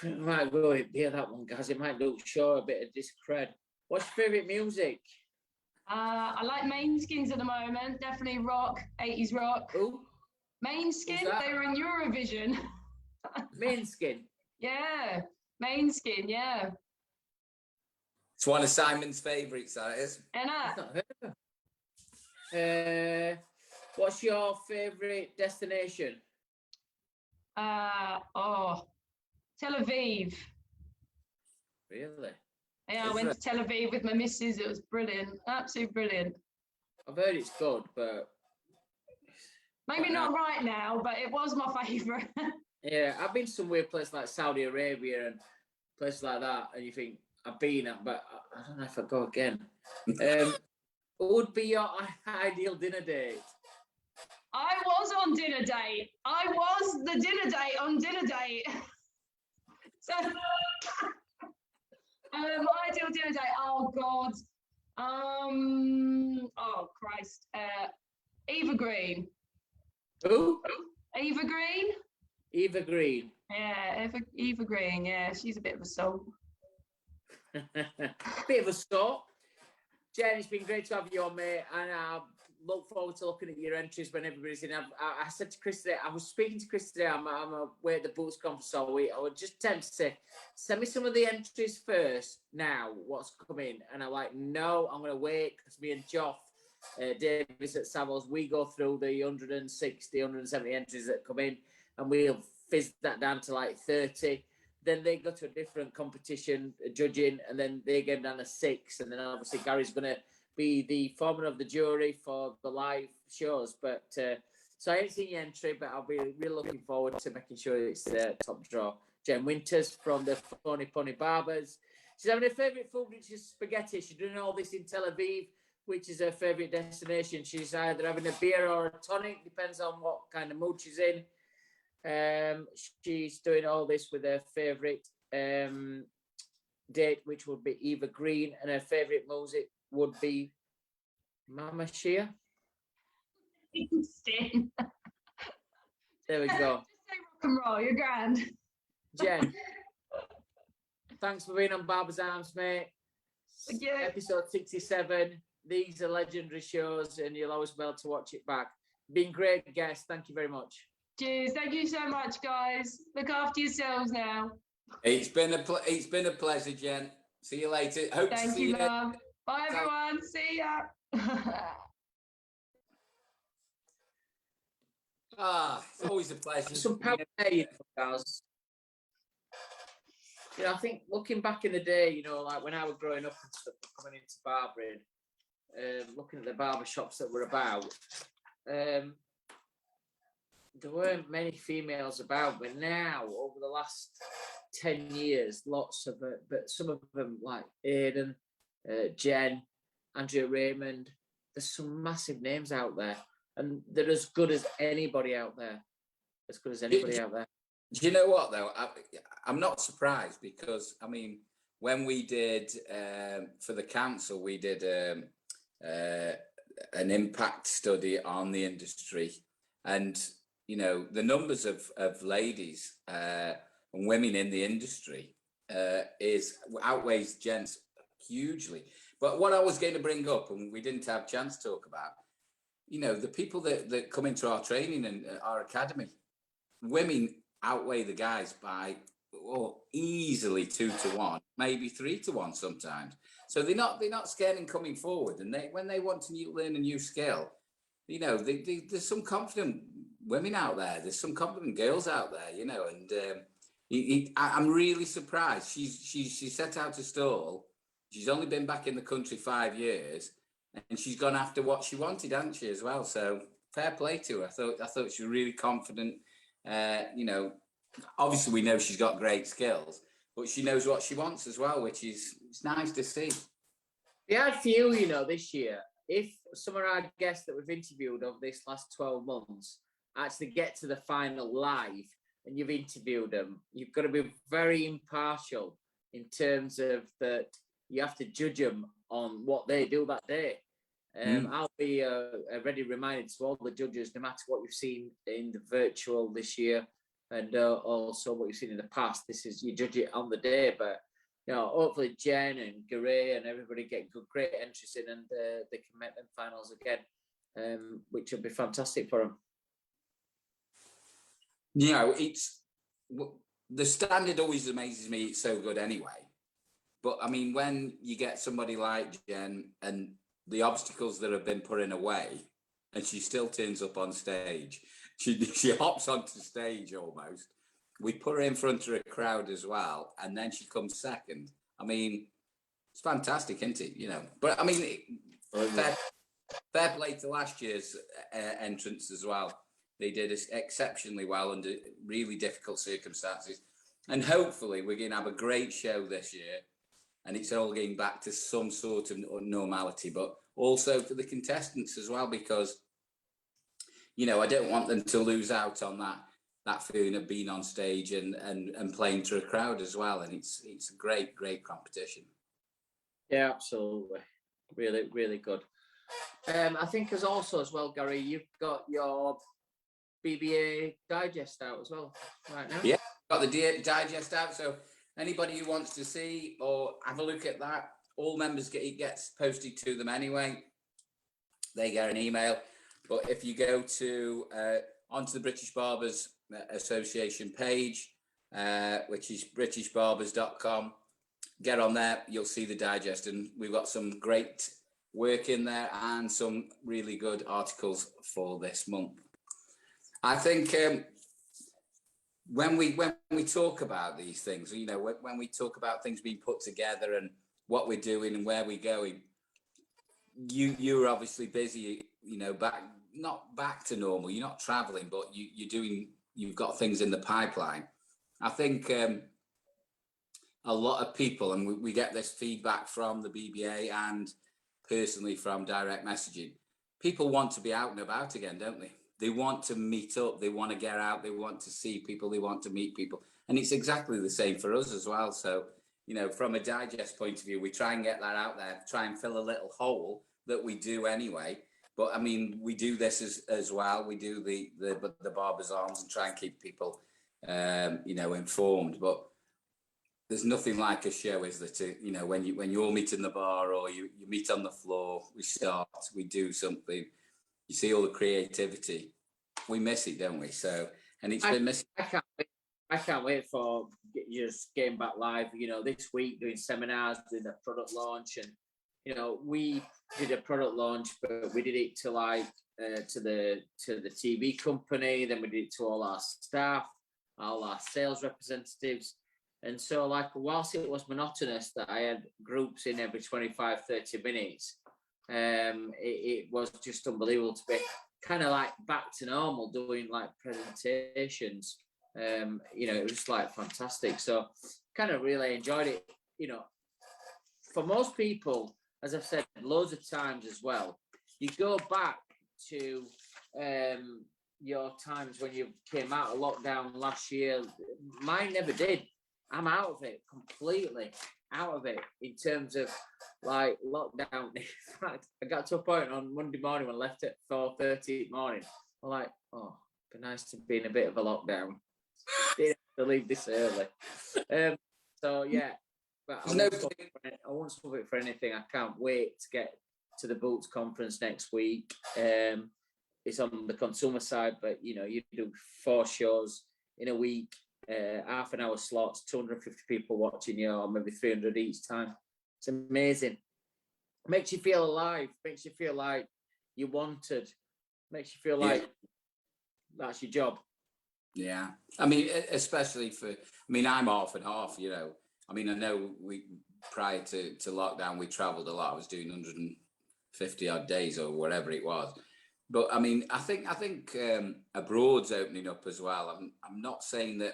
Might go with beer, that one, guys. It might look sure a bit of discred. What's your favourite music? I like Mainskins at the moment. Definitely rock, 80s rock. Who? Mainskin, they were in Eurovision. Mainskin? Yeah, Mainskin, yeah. It's one of Simon's favourites, that is. What's your favourite destination? Tel Aviv. Really? Yeah, I went to Tel Aviv with my missus. It was brilliant. Absolutely brilliant. I've heard it's good, but... Maybe not right now, but it was my favourite. Yeah, I've been to some weird places like Saudi Arabia and places like that, and you think, I've been at, but I don't know if I'd go again. What would be your ideal dinner date? I was on dinner date. I was the dinner date on dinner date. So, ideal dinner date. Oh God. Oh Christ. Eva Green. Who? Eva Green. Eva Green. Yeah, Eva Green. Yeah, she's a bit of a soul. Bit of a sort. Jen, it's been great to have you on, mate, and I look forward to looking at your entries when everybody's in. I said to Chris today, I was speaking to Chris today, I'm away at the Boots Conference all week. I would just tend to say, send me some of the entries first now, what's coming. And I'm like, no, I'm going to wait, because me and Joff Davis at Savills, we go through the 160, 170 entries that come in, and we'll fizz that down to like 30. Then they go to a different competition, judging, and then they get down to 6. And then obviously Gary's going to be the foreman of the jury for the live shows. But so I ain't seen your entry, but I'll be really looking forward to making sure it's the top draw. Jem Winters from the PhoneyPony Barbers. She's having her favourite food, which is spaghetti. She's doing all this in Tel Aviv, which is her favourite destination. She's either having a beer or a tonic, depends on what kind of mood she's in. She's doing all this with her favourite date, which would be Eva Green, and her favourite music would be Mama Shia. There we go. Just say rock and roll, you're grand. Jen, thanks for being on Barbers Arms, mate. Yeah. Episode 67. These are legendary shows, and you'll always be able to watch it back. Been great guest. Thank you very much. Cheers. Thank you so much, guys. Look after yourselves now. It's been a pleasure, Jen. See you later. Hope to Thank see you, you. love. Bye, everyone. See ya. It's always a pleasure. Some power there, guys. You know, I think looking back in the day, you know, like when I was growing up and stuff, coming into barbering, looking at the barber shops that were about, there weren't many females about, but now over the last 10 years, lots of it, but some of them like Aidan, Jen, Andrea Raymond, there's some massive names out there, and they're as good as anybody out there. As good as anybody out there. Do you know what though? I'm not surprised, because I mean, when we did for the council, we did an impact study on the industry, and you know, the numbers of ladies and women in the industry outweighs gents hugely. But what I was going to bring up, and we didn't have a chance to talk about, you know, the people that come into our training and our academy, women outweigh the guys by easily 2 to 1, maybe 3 to 1 sometimes. So they're not scared in coming forward, and when they want to learn a new skill, you know, there's some confident women out there. There's some confident girls out there, you know, and I'm really surprised. She set out to stall. She's only been back in the country 5 years, and she's gone after what she wanted, hasn't she, as well? So fair play to her. I thought she was really confident. You know, obviously we know she's got great skills, but she knows what she wants as well, which is it's nice to see. Yeah, I feel, you know, this year, if some of our guests that we've interviewed over this last 12 months actually get to the final live and you've interviewed them, you've got to be very impartial in terms of that you have to judge them on what they do that day. I'll be a ready reminder to all the judges, no matter what you've seen in the virtual this year and also what you've seen in the past, this is, you judge it on the day, but you know, hopefully Jen and Garay and everybody get great entries in, and they can make them finals again, which would be fantastic for them. You know, the standard always amazes me. It's so good anyway. But I mean, when you get somebody like Jen and the obstacles that have been put in away, and she still turns up on stage, she hops onto stage almost. We put her in front of a crowd as well, and then she comes second. I mean, it's fantastic, isn't it? You know, but I mean, fair play to last year's entrants as well. They did exceptionally well under really difficult circumstances, and hopefully we're going to have a great show this year, and it's all getting back to some sort of normality. But also for the contestants as well, because you know, I don't want them to lose out on that feeling of being on stage and playing to a crowd as well. And it's a great competition. Yeah, absolutely. Really, really good. I think as well, Gary, you've got your BBA digest out as well right now. Yeah, got the digest out. So anybody who wants to see or have a look at that, all members it gets posted to them anyway. They get an email. But if you go to onto the British Barbers Association page, which is britishbarbers.com, get on there, you'll see the digest, and we've got some great work in there and some really good articles for this month. I think when we talk about these things, you know, when we talk about things being put together and what we're doing and where we're going, you're obviously busy, you know, not back to normal. You're not traveling, but you've got things in the pipeline. I think a lot of people, and we get this feedback from the BBA and personally from direct messaging, people want to be out and about again, don't they? They want to meet up, they want to get out, they want to see people, they want to meet people. And it's exactly the same for us as well. So, you know, from a digest point of view, we try and get that out there, try and fill a little hole that we do anyway. But I mean, we do this as well. We do the Barber's Arms and try and keep people, you know, informed. But there's nothing like a show, is there? To, you know, when you all meet in the bar or you meet on the floor, we start, we do something. You see all the creativity. We miss it, don't we? So, and it's been missing. I can't wait for just getting back live. You know, this week doing seminars, doing a product launch, and you know, we did a product launch, but we did it to like to the TV company. Then we did it to all our staff, all our sales representatives. And so, like, whilst it was monotonous that I had groups in every 25, 30 minutes, it was just unbelievable to be kind of like back to normal, doing like presentations. You know, it was just like fantastic. So, kind of really enjoyed it. You know, for most people, as I've said loads of times as well, you go back to your times when you came out of lockdown last year. Mine never did. I'm out of it, completely out of it in terms of like lockdown. In fact, I got to a point on Monday morning when I left at 4:30 in the morning. I'm like, oh, it'd be nice to be in a bit of a lockdown. Didn't have to leave this early. So yeah, but I won't swap it for anything. I can't wait to get to the Boots conference next week. It's on the consumer side, but you know, you do 4 shows in a week. Half an hour slots, 250 people watching you, or maybe 300 each time. It's amazing. Makes you feel alive, makes you feel like you're wanted, makes you feel like that's your job. Yeah, I mean, especially I'm half and half, you know. I mean, I know prior to lockdown, we traveled a lot. I was doing 150 odd days or whatever it was. But I mean, I think abroad's opening up as well. I'm not saying that,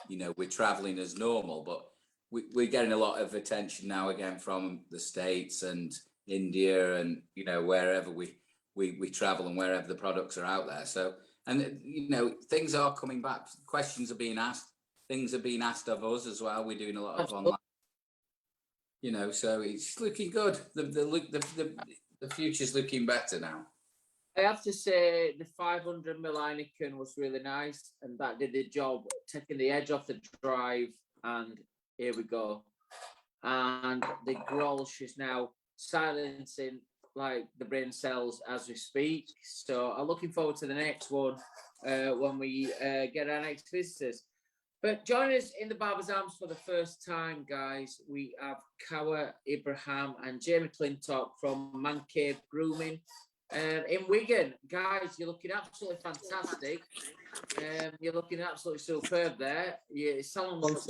you know, we're traveling as normal, but we're getting a lot of attention now again from the States and India and, you know, wherever we travel and wherever the products are out there. So, and, you know, things are coming back. Questions are being asked. Things are being asked of us as well. We're doing a lot of online, you know, so it's looking good. The future's looking better now. I have to say the 500ml Heineken was really nice, and that did the job, taking the edge off the drive, and here we go. And the Grolsch is now silencing like the brain cells as we speak. So I'm looking forward to the next one when we get our next visitors. But join us in the Barber's Arms for the first time, guys. We have Kawa Ibrahim and Jem McLINTOCK from Mancave Grooming. In Wigan, guys, you're looking absolutely fantastic. You're looking absolutely superb there. Your salon looks,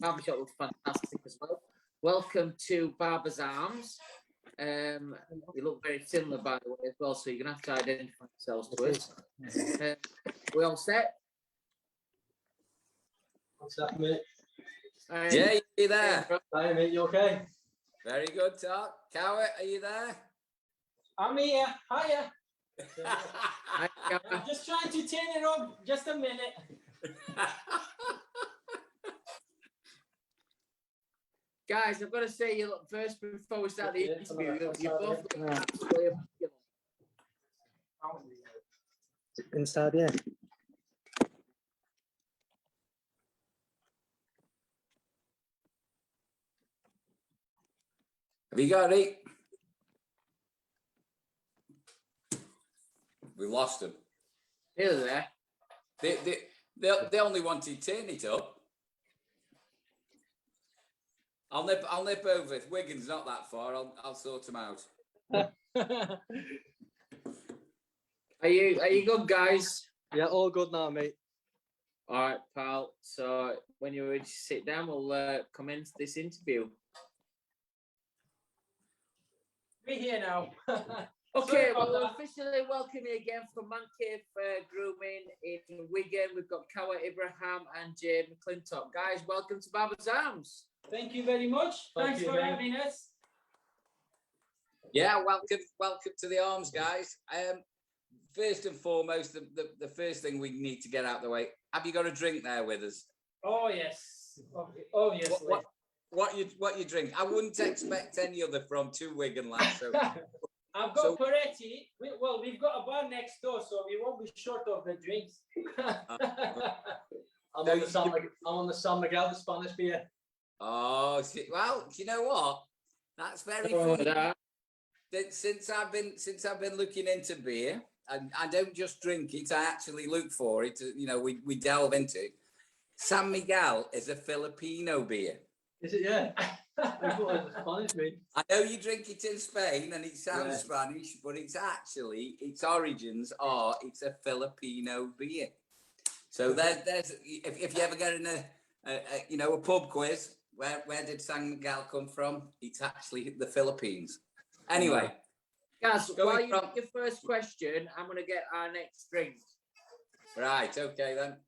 barbershop looks fantastic as well. Welcome to Barber's Arms. You look very similar, by the way, as well, so you're going to have to identify yourselves to us. We all set? What's that, mate? Jay, are you there? Hi, mate, you okay? Very good, talk. Kawa, are you there? I'm here. Hiya. Hi, I'm just trying to turn it up. Just a minute. Guys, I've got to say, you look first before we start the interview. You both look absolutely Inside, yeah. Have you got it? We lost them. Here there. They only wanted to turn it up. I'll nip over. If Wigan's not that far, I'll sort them out. Are you good, guys? Yeah, all good now, mate. All right, pal. So when you're ready to sit down, we'll commence this interview. We're here now. Okay, Sorry about well, that. officially welcome you again from Mancave Grooming in Wigan. We've got Kawa Ibrahim and Jem McLINTOCK. Guys, welcome to Barbers Arms. Thank you very much. Thanks for having us. Yeah, welcome to the arms, guys. First and foremost, the first thing we need to get out of the way. Have you got a drink there with us? Oh yes, obviously. What you drink? I wouldn't expect any other from two Wigan lads. So. I've got Peretti. We've got a bar next door, so we won't be short of the drinks. I'm on the San Miguel, the Spanish beer. Oh, well, do you know what? That's very funny. Since I've been looking into beer, and I don't just drink it, I actually look for it. You know, we delve into it. San Miguel is a Filipino beer. Is it? Yeah. I thought it was Spanish, mate. I know you drink it in Spain and it sounds Spanish, but it's actually, its origins are, it's a Filipino beer. So there's if you ever get in a pub quiz, where did San Miguel come from? It's actually the Philippines. Anyway. Guys, while you get your first question, I'm going to get our next drink. Right, okay then.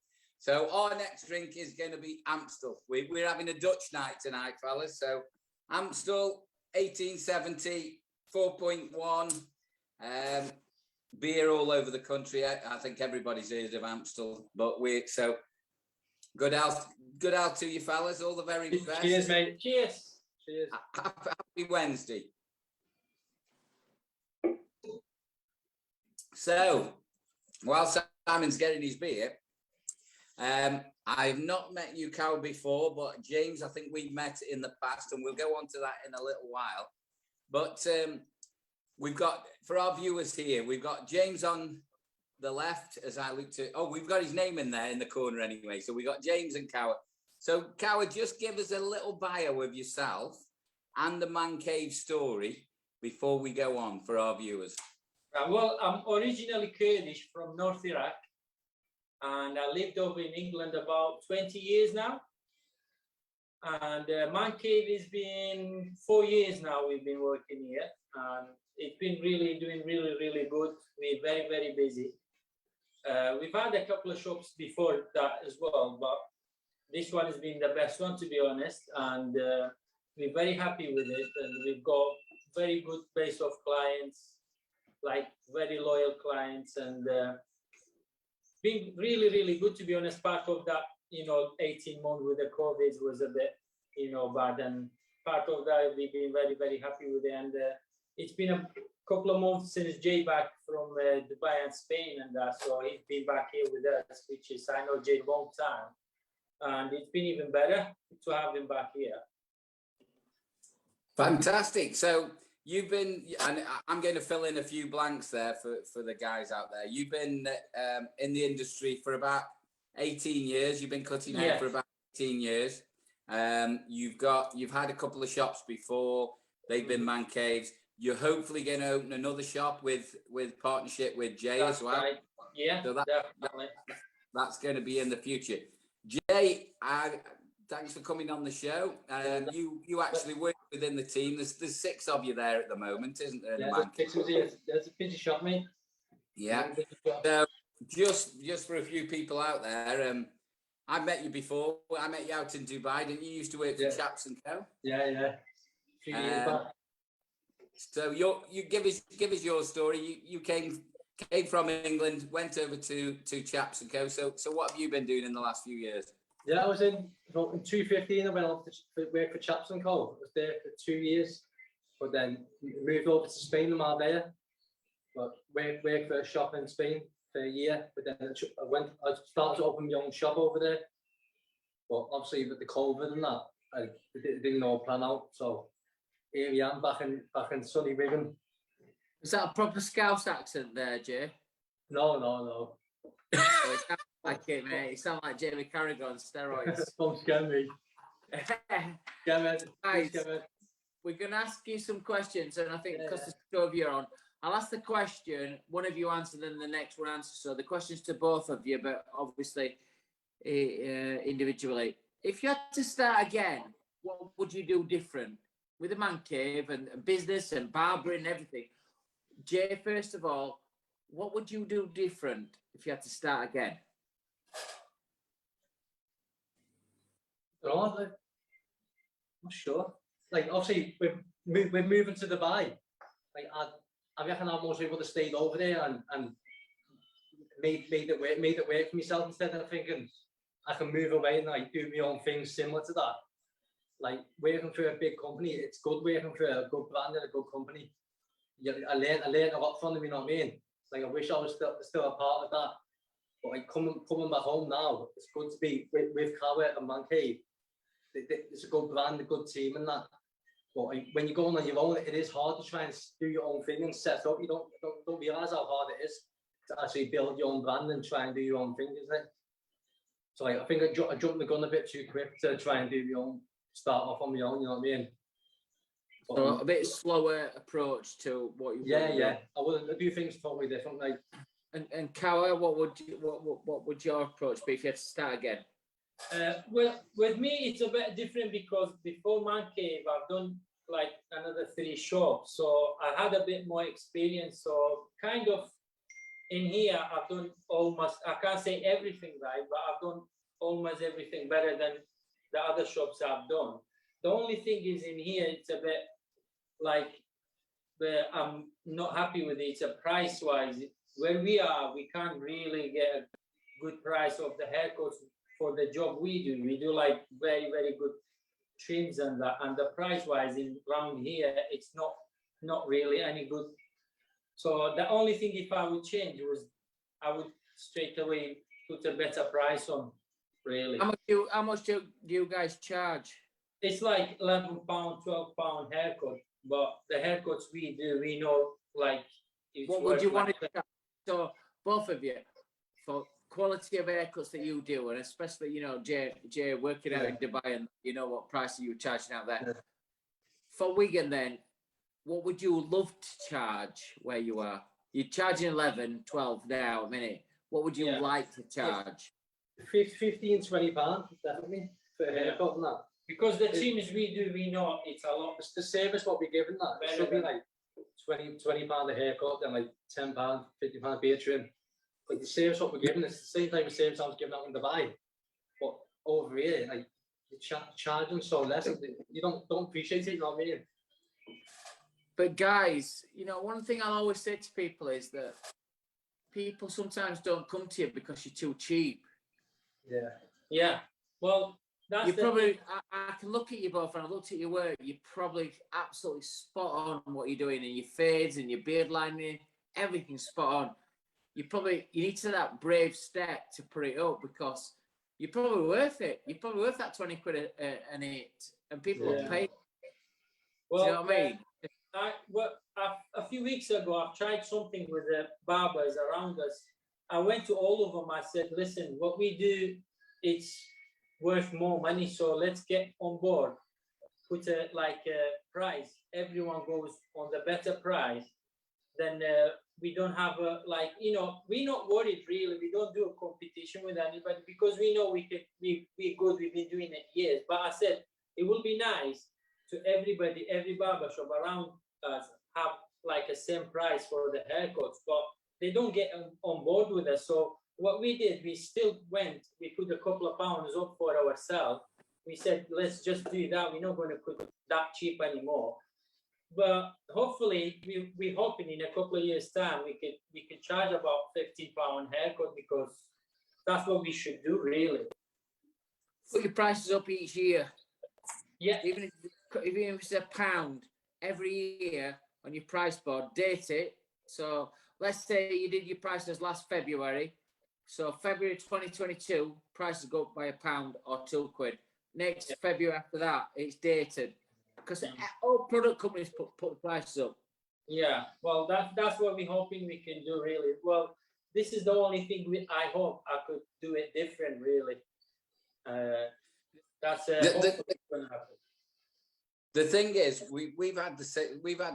So our next drink is going to be Amstel. We're having a Dutch night tonight, fellas. So Amstel, 1870, 4.1, beer all over the country. I think everybody's heard of Amstel, but so good health to you, fellas. All the very best. Cheers, mate. Cheers. Cheers. Happy Wednesday. So while Simon's getting his beer. I've not met you, Kawa, before, but James, I think we've met in the past, and we'll go on to that in a little while. But we've got, for our viewers here, we've got James on the left as I look to. Oh, we've got his name in there in the corner anyway. So we got James and Kawa. So Kawa, just give us a little bio of yourself and the Mancave story before we go on for our viewers. Well, I'm originally Kurdish from North Iraq. And I lived over in England about 20 years now. And Mancave has been 4 years now we've been working here. And it's been doing really good. We're very, very busy. We've had a couple of shops before that as well, but this one has been the best one, to be honest. And we're very happy with it. And we've got very good base of clients, like very loyal clients. And been really good, to be honest. Part of that, 18 months with the COVID was a bit, bad, and part of that we've been very happy with it. And it's been a couple of months since Jay back from Dubai and Spain, and so he's been back here with us, which is, I know Jay long time, and it's been even better to have him back here. Fantastic. So you've been, and I'm going to fill in a few blanks there for the guys out there. You've been in the industry for about 18 years. You've been cutting hair for about 18 years. You've had a couple of shops before. They've been man caves. You're hopefully going to open another shop with partnership with Jay as well. Right. Yeah, so definitely. That's going to be in the future. Jay, thanks for coming on the show. You actually work within the team. There's 6 of you there at the moment, isn't there? Yeah, there's a busy shop, mate. Yeah. So just for a few people out there, I met you before. I met you out in Dubai. Didn't you used to work for Chaps and Co? Yeah. So you give us your story. You came from England, went over to Chaps and Co. So what have you been doing in the last few years? Yeah, I was in 2015. I went off to work for Chaps and Co. I was there for 2 years, but then moved over to Spain and Marbella. But worked for a shop in Spain for a year. But then I started to open my own shop over there. But obviously with the COVID and that, I didn't know plan out. So here we am back in sunny Wigan. Is that a proper Scouse accent there, Jay? No. Oh, it sounds like it, mate. It sounds like Jamie Carragher on steroids. Don't scare me. Guys, we're going to ask you some questions, and I think because the two of you are on, I'll ask the question, one of you answer, then the next one answer. So the question's to both of you, but obviously individually. If you had to start again, what would you do different with the Mancave and business and barbering and everything? Jay, first of all, what would you do different if you had to start again? I'm not sure. Like, obviously, we're moving to Dubai. Like, I reckon I most able to stay over there and made it work for myself instead of thinking I can move away and like do my own things similar to that. Like, working for a big company, it's good working for a good brand and a good company. I learned a lot from them, you know what I mean? Like, I wish I was still a part of that. But like coming back home now, it's good to be with Kawa and Mancave. It's a good brand, a good team and that. But like, when you're going on your own, it is hard to try and do your own thing and set up. You don't realise how hard it is to actually build your own brand and try and do your own thing, isn't it? So like, I think I jumped the gun a bit too quick to try and do my own, start off on my own, you know what I mean? But, so a bit slower approach to what you yeah. I do things totally different. Like, and Kawa, what would your approach be if you had to start again? Well, with me, it's a bit different because before Mancave, I've done like another 3 shops. So I had a bit more experience. So kind of in here, I've done almost, I can't say everything right, but I've done almost everything better than the other shops I've done. The only thing is in here, it's a bit like, I'm not happy with it. It's a price-wise. Where we are, we can't really get a good price of the haircuts for the job we do. We do like very, very good trims and that, and the price-wise in around here, it's not really any good. So the only thing if I would change was I would straight away put a better price on, really. How much do you guys charge? It's like £11, £12 haircut, but the haircuts we do, we know like it's what would you want like to charge? So both of you, for quality of haircuts that you do, and especially, you know, Jay working out in Dubai, and you know what price are you charging out there. Yeah. For Wigan then, what would you love to charge where you are? You're charging 11, 12 now a minute. What would you like to charge? 15, £20, definitely, for a haircut and that. Because the trims we do, we know it's a lot. It's the same as what we're giving that. It should be like £20 a haircut, then like £10, £50 beard trim. Like the same as what we're giving, it's the same time as I was giving out in Dubai. But over here, like you're charging so less, you don't appreciate it, you know what I mean? But guys, you know, one thing I'll always say to people is that people sometimes don't come to you because you're too cheap. Yeah. Well, that's probably. I can look at you both, and I looked at your work. You're probably absolutely spot on what you're doing, and your fades and your beard lining, everything's spot on. You need to take that brave step to put it up because you're probably worth it. You're probably worth that 20 quid an eight, and people will pay. Well, do you know what I mean? A few weeks ago, I've tried something with the barbers around us. I went to all of them. I said, listen, what we do, it's worth more money. So let's get on board. Put a price. Everyone goes on the better price. Then we don't have we're not worried really. We don't do a competition with anybody because we know we're good. We've been doing it years. But I said, it will be nice to everybody, every barber shop around us have like a same price for the haircuts, but they don't get on board with us. So what we did, we still went, we put a couple of pounds up for ourselves. We said, let's just do that. We're not going to put that cheap anymore. But hopefully, we're hoping in a couple of years' time, we could charge about £15 haircut because that's what we should do, really. Put your prices up each year. Yeah. Even if it's £1 every year on your price board, date it. So let's say you did your prices last February. So February 2022, prices go up by £1 or £2. Next February after that, it's dated. because all product companies put the prices up. Yeah, well, that's what we're hoping we can do, really. Well, this is the only thing I hope I could do it different, really. That's hopefully going to happen. The thing is, we've had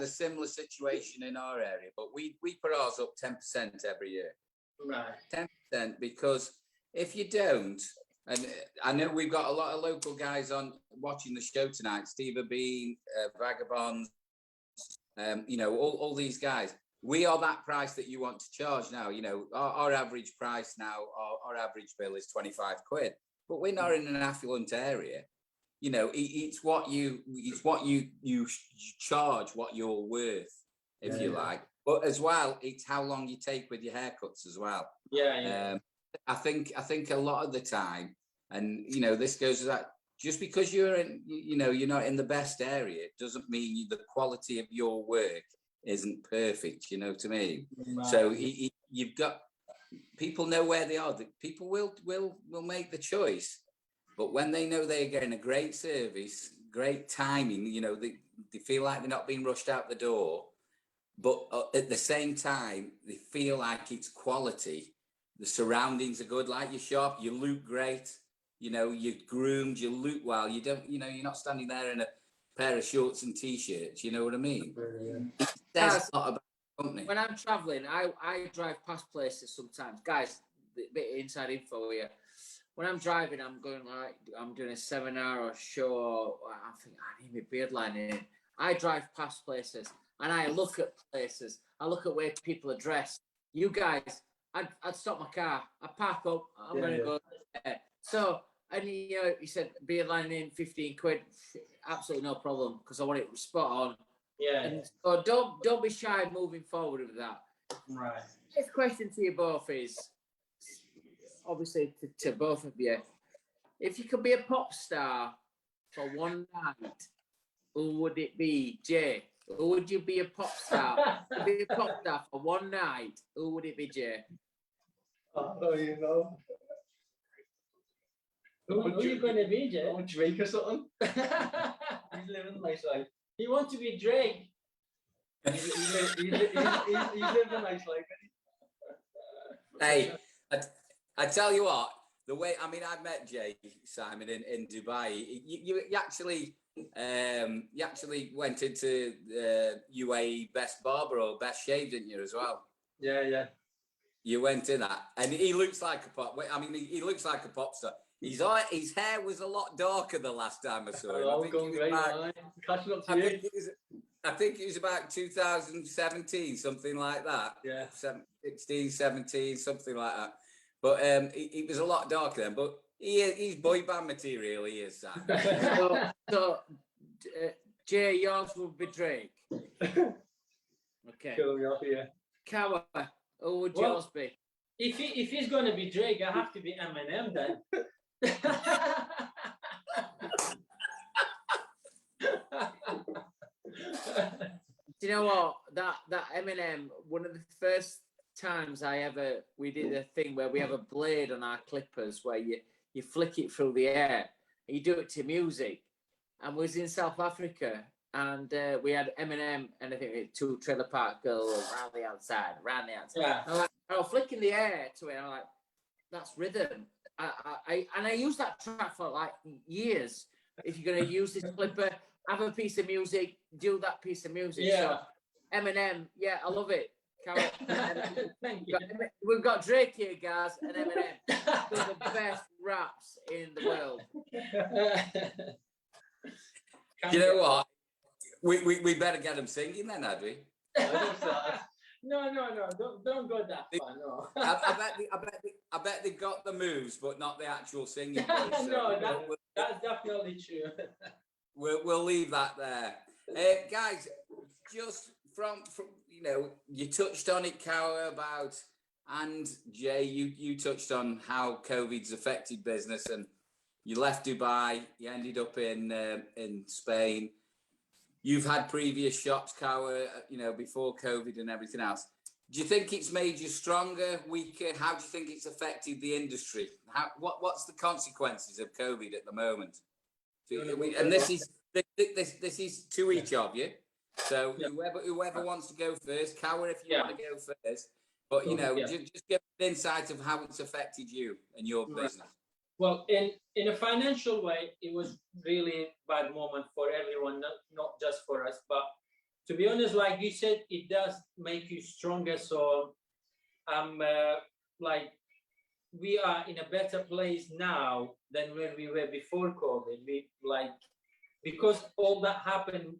a similar situation in our area, but we put ours up 10% every year. Right. 10%, because if you don't, and I know we've got a lot of local guys on watching the show tonight, Steve Bean, Vagabonds, you know, all these guys. We are that price that you want to charge now. You know, our average price now, our average bill is 25 quid, but we're not in an affluent area. You know, it's what you charge, what you're worth, if you like. But as well, it's how long you take with your haircuts as well. Yeah. I think a lot of the time, and you know, this goes to that. Just because you're in, you know, you're not in the best area, it doesn't mean the quality of your work isn't perfect. You know what I mean? Right. So you've got people know where they are. People will make the choice, but when they know they're getting a great service, great timing, you know, they feel like they're not being rushed out the door, but at the same time they feel like it's quality. The surroundings are good, like your shop. You look great. You know, you're groomed, you look well. You don't, you know, you're not standing there in a pair of shorts and t-shirts. You know what I mean? Yeah. It says a lot about the company. When I'm traveling, I drive past places sometimes. Guys, a bit of inside info here. When I'm driving, I'm going like, I'm doing a seminar or a show. Or I think I need my beard line in. I drive past places and I look at places. I look at where people are dressed. You guys, I'd stop my car. I park up. I'm going to go there. So, and you know, he said beard line in 15 quid, absolutely no problem, because I want it spot on. Yeah. And so don't be shy moving forward with that. Right. Next question to you both is, obviously to both of you, if you could be a pop star for one night, who would it be? Jay, who would you be a pop star? Be a pop star for one night, who would it be, Jay? Oh, you know. Who are you going to be, Jay? Oh, Drake or something. He's living a nice life. You want to be Drake? He's living a nice life. Hey, I tell you what, the way, I mean, I met Jay, Simon, in Dubai. You actually went into UAE Best Barber or Best Shave, didn't you, as well? Yeah. You went in that, and he looks like a pop. I mean, he looks like a pop star. His hair was a lot darker the last time I saw him. Oh, going great, man. Catching up to you. I think it was about 2017, something like that. Yeah. 16, 17, something like that. But he was a lot darker then. But he's boy band material, he is, Sam. so Jay, yours would be Drake. Okay. Kill me off here. Kawa, who would yours be? If he's going to be Drake, I have to be Eminem then. Do you know what? That Eminem, one of the first times we did a thing where we have a blade on our clippers where you flick it through the air and you do it to music. And we was in South Africa and we had Eminem and I think it 2 Trailer Park Girl around the outside. Yeah. I was flicking the air to it. And I'm like, that's rhythm. I used that track for like years. If you're going to use this clipper, have a piece of music, do that piece of music. Yeah. So, Eminem, yeah, I love it. Thank you. We've got Drake here, guys, and Eminem. They're the best raps in the world. You know what? We better get him singing then, had we? No, don't go that far. No. I bet they got the moves, but not the actual singing. No, that's definitely true. We'll leave that there, guys. Just from you know, you touched on it, Kawa, about, and Jay, you touched on how COVID's affected business, and you left Dubai, you ended up in Spain. You've had previous shops, Kawa, you know, before COVID and everything else. Do you think it's made you stronger, weaker? How do you think it's affected the industry? What's the consequences of COVID at the moment? And this is this is to each of you. So Yeah. whoever wants to go first, Kawa, if you Yeah. want to go first. But you know, Yeah. just give an insight of how it's affected you and your Right. business. Well, in a financial way, it was really bad moment for everyone, not just for us. But to be honest, like you said, it does make you stronger. So I'm like, we are in a better place now than when we were before COVID. We like, because all that happened,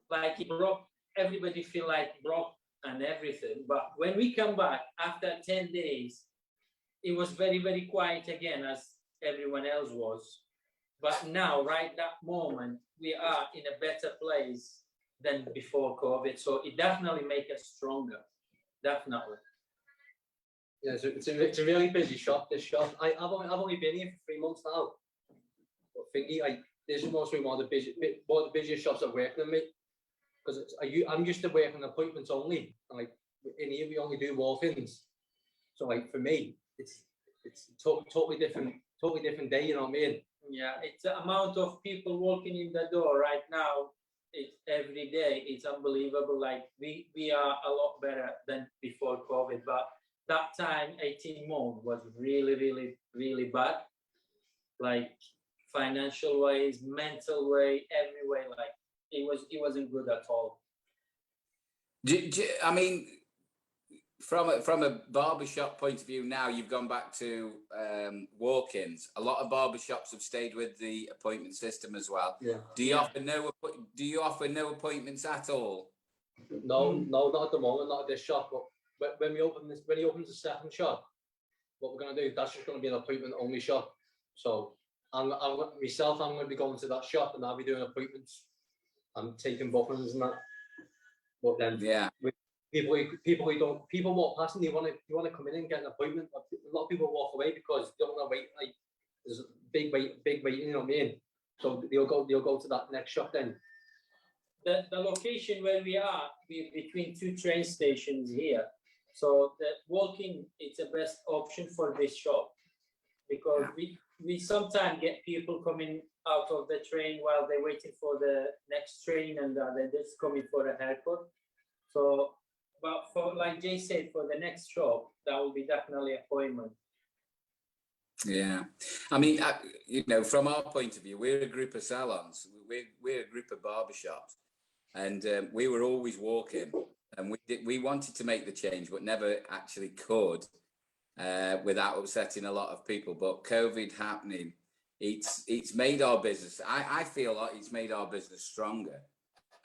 like it broke, everybody feel like broke and everything. But when we come back after 10 days, it was very, very quiet again, as everyone else was. But now, right that moment, we are in a better place than before COVID. So it definitely makes us stronger. Definitely. Yeah, so it's a really busy shop. This shop, I've only been here for 3 months now. But thingy, this is mostly one of the busiest shops I've worked in, mate. Because I'm used to working appointments only. And like in here, we only do walk-ins. So like for me, it's totally different day. You know what I mean? Yeah, it's the amount of people walking in the door right now. It's every day. It's unbelievable. Like we are a lot better than before COVID, but that time 18 months was really, really, really bad. Like financial ways, mental way, every way. Like it wasn't good at all. I mean, from a barbershop point of view, now you've gone back to walk-ins. A lot of barbershops have stayed with the appointment system as well. Yeah. Do you offer no appointments at all? No, not at the moment, not at this shop. But when he opens the second shop, what we're gonna do, that's just gonna be an appointment only shop. So I'm going to be going to that shop and I'll be doing appointments and taking bookings and that. But then Yeah. People walk past and they want to come in and get an appointment. A lot of people walk away because they don't want to wait. Like there's a big waiting, you know what I mean? So they'll go to that next shop then. The location where we are, we're between two train stations here. So the walking is the best option for this shop, because we sometimes get people coming out of the train while they're waiting for the next train, and they're just coming for a haircut. So, but for, like Jay said, for the next shop, that will be definitely appointment. Yeah, I mean, you know, from our point of view, we're a group of salons. We're a group of barbershops, and we were always walking, and we wanted to make the change, but never actually could without upsetting a lot of people. But COVID happening, it's made our business. I feel like it's made our business stronger,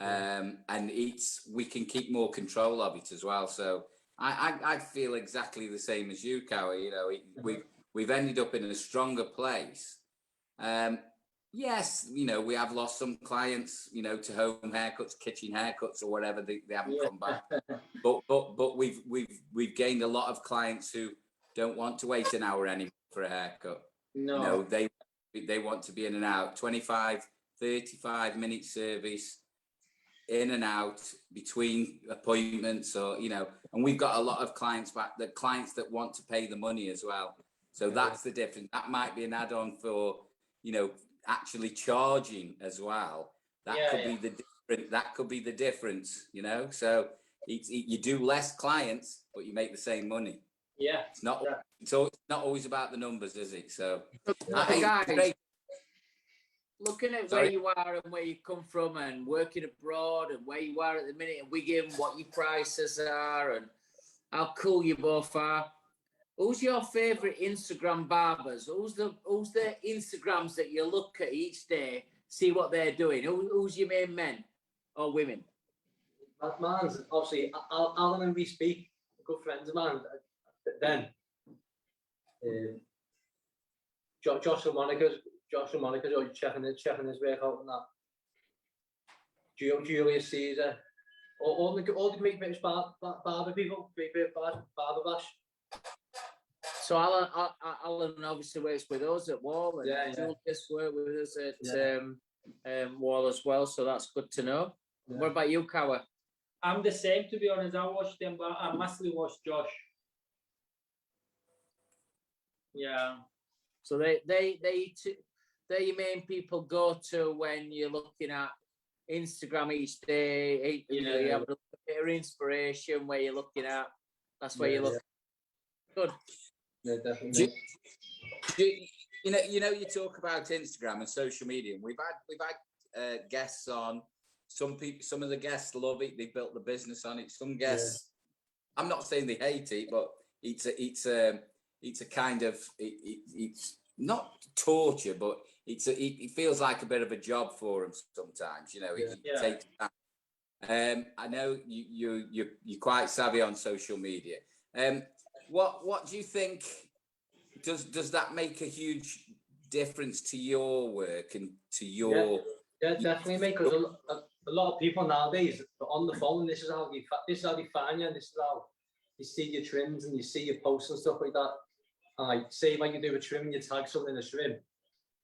and we can keep more control of it as well. So I feel exactly the same as you, Kawa. You know, we've ended up in a stronger place. Yes, you know, we have lost some clients, you know, to home haircuts, kitchen haircuts, or whatever. They haven't come back. But we've gained a lot of clients who don't want to wait an hour anymore for a haircut. No, you know, they want to be in and out, 25, 35 minute service, in and out between appointments, or you know, and we've got a lot of clients back, the clients that want to pay the money as well. So that's the difference. That might be an add-on for, you know, actually charging as well. That could be the difference, you know. So you do less clients, but you make the same money. Yeah, it's not always about the numbers, is it? So guys, looking at where you are and where you come from, and working abroad, and where you are at the minute in Wigan, what your prices are, and how cool you both are. Who's your favourite Instagram barbers? Who's the Instagrams that you look at each day, see what they're doing? Who's your main men or women? Mine's obviously Alan and we speak, good friends of mine. Then Josh and Monica's always checking his work out and that. Julius Caesar, all the Great British barber people, Great British Barber Bash. So Alan obviously works with us at Wahl, and Julius worked with us at Wahl as well. So that's good to know. Yeah. What about you, Kawa? I'm the same, to be honest. I watch them, but I mostly watch Josh. Yeah. So they're your main people go to when you're looking at Instagram each day. You know, you have a bit of inspiration where you're looking at. That's where you look. Good. Yeah, definitely. You talk about Instagram and social media. And we've had guests on. Some of the guests love it. They built the business on it. Some guests, I'm not saying they hate it, but it's a kind of it's not torture, but it feels like a bit of a job for them sometimes. You know, it takes time. I know you're quite savvy on social media. What do you think? Does that make a huge difference to your work and to your? Yeah, definitely, mate. Because a lot of people nowadays are on the phone. This is how they find you. And this is how you see your trims and you see your posts and stuff like that. And like, say when you do a trim and you tag something in a trim,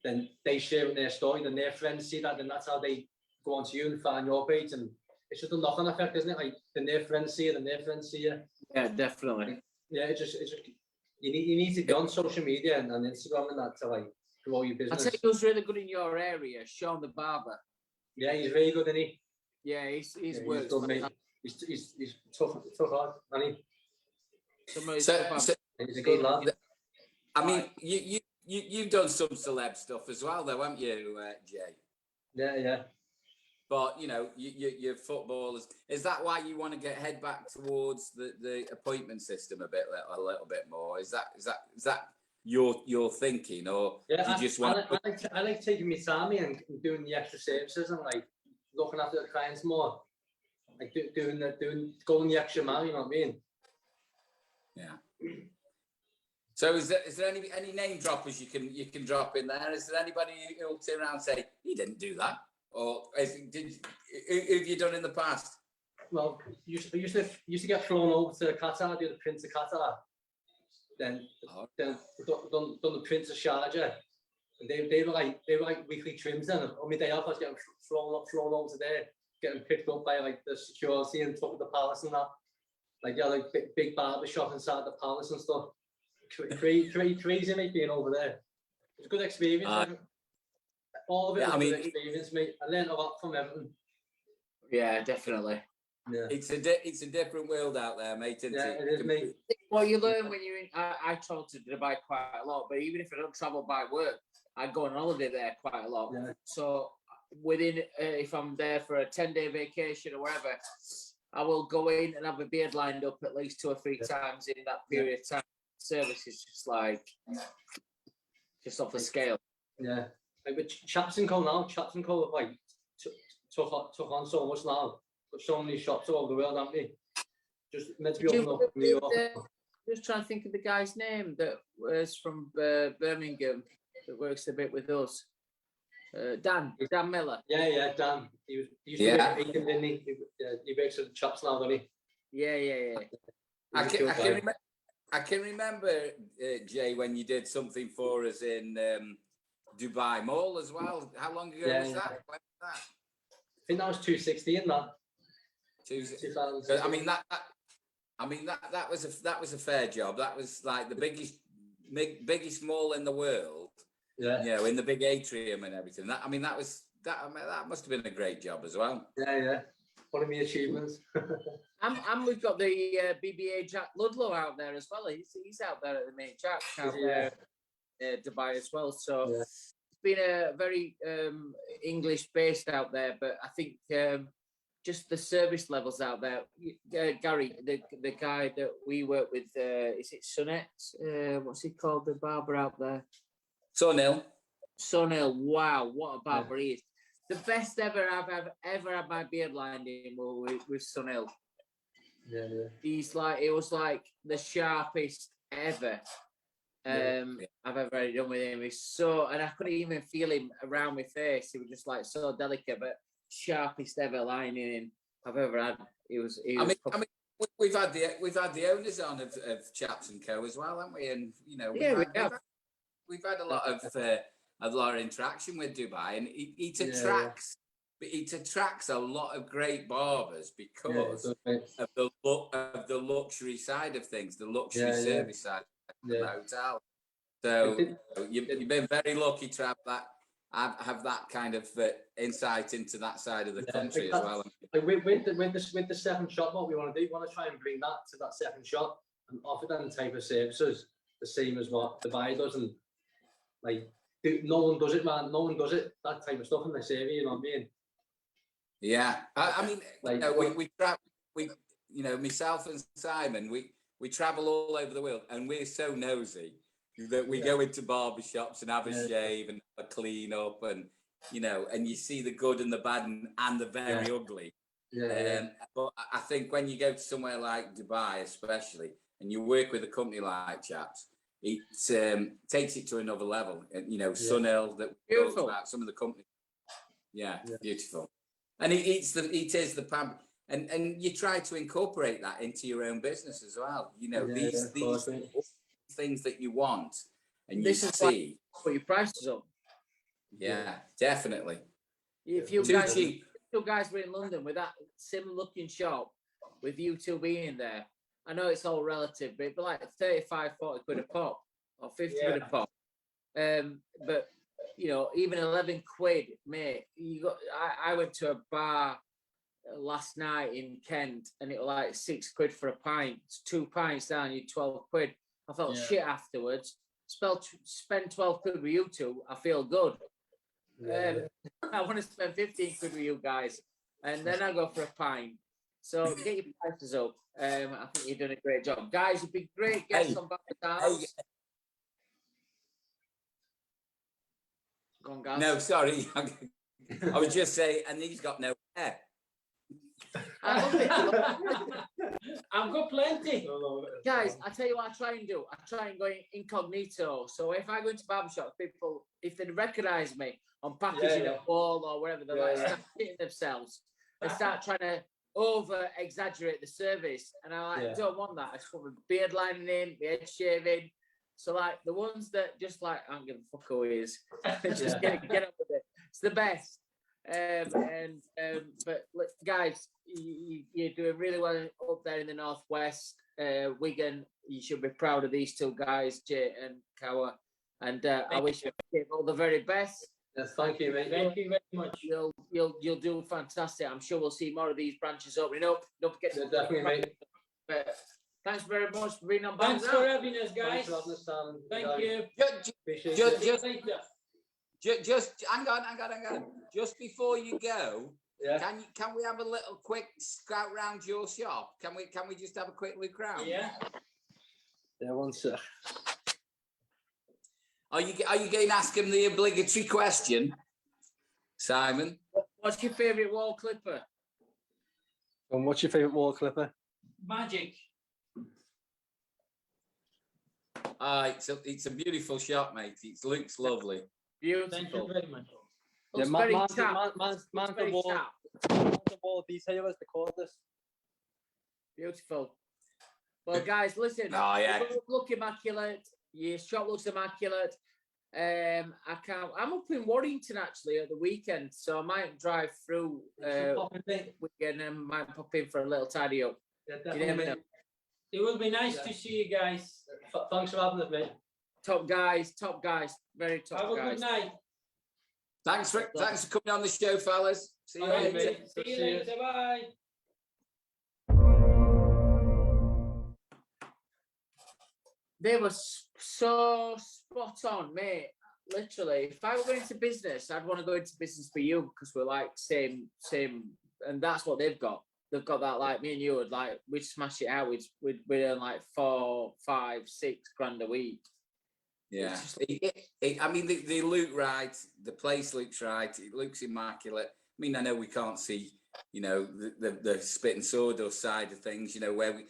then they share it in their story, then their friends see that, and that's how they go onto you and find your page. And it's just a knock-on effect, isn't it? Like, then their friends see it, and their friends see you. Yeah, definitely. Yeah, it's just you need to go on social media and Instagram and that to like grow your business. I think he was really good in your area, Sean the barber. Yeah, he's very good, isn't he? Yeah, he's worked. He's tough hard, isn't he? So he's a good lad. I mean, you've done some celeb stuff as well, though, haven't you, Jay? Yeah. But you know, you're footballers. Is that why you want to head back towards the appointment system a little bit more? Is that your thinking, or do you just want? I like taking my time and doing the extra services and like looking after the clients more, like going the extra mile. You know what I mean? Yeah. So is there any name droppers you can drop in there? Is there anybody who'll turn around and say he didn't do that, or who have you done in the past? Well, used to get flown over to Qatar, do the Prince of Qatar, then done the Prince of Sharjah, and they were like weekly trims. Then on my day off, I was getting flown over to there, getting picked up by like the security and took to the palace and that. Like like big barber shop inside the palace and stuff. Crazy, mate, being over there. It's a good experience. All of it was a good experience, mate. I learned a lot from everything. Yeah, definitely. Yeah. It's a different world out there, mate. Isn't it? It is, mate. Well, you learn when you're in. I travel to Dubai quite a lot, but even if I don't travel by work, I go on holiday there quite a lot. Yeah. So within, if I'm there for a 10-day vacation or whatever, I will go in and have a beard lined up at least 2 or 3 times in that period of time. Service is just like off the scale. Yeah, like with Chaps & Co now. Chaps & Co have like took on so much now. Got so many shops all over the world, haven't they? Just meant to be open up in New York. Just trying to think of the guy's name that was from Birmingham that works a bit with us. Dan Miller. Yeah, Dan. He used to work at Aiken, didn't he? He works at Chaps now, doesn't he? Yeah. I can remember, Jay, when you did something for us in Dubai Mall as well. How long ago was that? When was that? I think that was 2016. That. 2016. I mean that was a fair job. That was like the biggest mall in the world. Yeah. You know, in the big atrium and everything. That must have been a great job as well. Yeah. One of my achievements. And we've got the BBA Jack Ludlow out there as well. He's out there at the main Jack out there, Dubai as well. So it's been a very English based out there, but I think just the service levels out there. Gary, the guy that we work with, is it Sunette? What's he called? The barber out there. Sunil. Wow, what a barber he is. The best ever I've ever had my beard lined in with Sunil. Yeah. It was like the sharpest ever I've ever done with him. And I couldn't even feel him around my face. He was just like so delicate, but sharpest ever lining in I've ever had. We've had the owners on of Chaps & Co as well, haven't we? And you know, we've had a lot of interaction with Dubai, and it attracts a lot of great barbers because of the luxury side of things, the luxury service side of the hotel. So you've been very lucky to have have that kind of insight into that side of the country as well. Like with the second shop, what we want to do, we want to try and bring that to that second shop and offer them type of services the same as what the buyer does, and like no one does it, man. No one does it, that type of stuff in this area. You know what I mean? Yeah, I mean, like, we you know, myself and Simon, we travel all over the world, and we're so nosy that we go into barbershops and have a shave and a clean up, and you know, and you see the good and the bad and the very ugly. But I think when you go to somewhere like Dubai, especially, and you work with a company like Chaps, it takes it to another level. And you know, Sunil that talks about some of the companies. Yeah, beautiful. And it is the pamper. And you try to incorporate that into your own business as well. You know, these things that you want, and you see. Put your prices up. Yeah, definitely. If you guys were in London with that similar looking shop, with you two being there, I know it's all relative, but it'd be like 35, 40 quid a pop, or 50 quid a pop. But you know, even 11 quid, mate. I went to a bar last night in Kent, and it was like 6 quid for a pint. It's 2 pints down, you 12 quid. I felt shit afterwards. Spend 12 quid with you two, I feel good. I want to spend 15 quid with you guys, and then I go for a pint. So get your prices up. I think you're doing a great job, guys. You've been great guests on Barbers House. Go on, guys. No, sorry, I was just saying, and he's got no hair. I love it. I've got plenty. Guys, I tell you what I try and do. I try and go incognito. So if I go into barbershops, people, if they recognise me on packaging a Wahl or wherever, they're like start hitting themselves. They start trying to over-exaggerate the service. And I don't want that. I just want my beard lining in, my head shaving. So like the ones that just like, I don't give a fuck who he is. Just get up with it. It's the best. But look, guys, you're doing really well up there in the northwest. Wigan, you should be proud of these two guys, Jay and Kawa. And I wish you all the very best. Yes, thank you, mate. Thank you very much. You'll do fantastic. I'm sure we'll see more of these branches opening up. Don't forget to definitely, mate. But thanks very much for being on. Thanks for having us, guys. Thank you. Just hang on. Just before you go, can we have a little quick scout round your shop? Can we just have a quick look round? Yeah. Yeah, one sec. Are you going to ask him the obligatory question, Simon? What's your favourite wall clipper? And what's your favourite wall clipper? Magic. It's a beautiful shop, mate. It looks lovely. Beautiful. Thank you very much. Looks very Mancave wall detailers, they call this. Beautiful. Well, guys, listen. You look immaculate. Your shop looks immaculate. I'm up in Warrington actually at the weekend, so I might drive through weekend and might pop in for a little tidy up. Yeah, you never know. It will be nice to see you guys. Thanks for having us, mate. Top guys, very top guys. Have a good night. Thanks for coming on the show, fellas. See you later. See you later. Bye. They were so spot on, mate. Literally, if I were going into business, I'd want to go into business for you because we're like same, and that's what they've got. They've got that, like me and you would like, we'd smash it out. We'd earn like 4, 5, 6 grand a week. Yeah, I mean, they look right. The place looks right. It looks immaculate. I mean, I know we can't see, you know, the spit and sawdust side of things. You know, where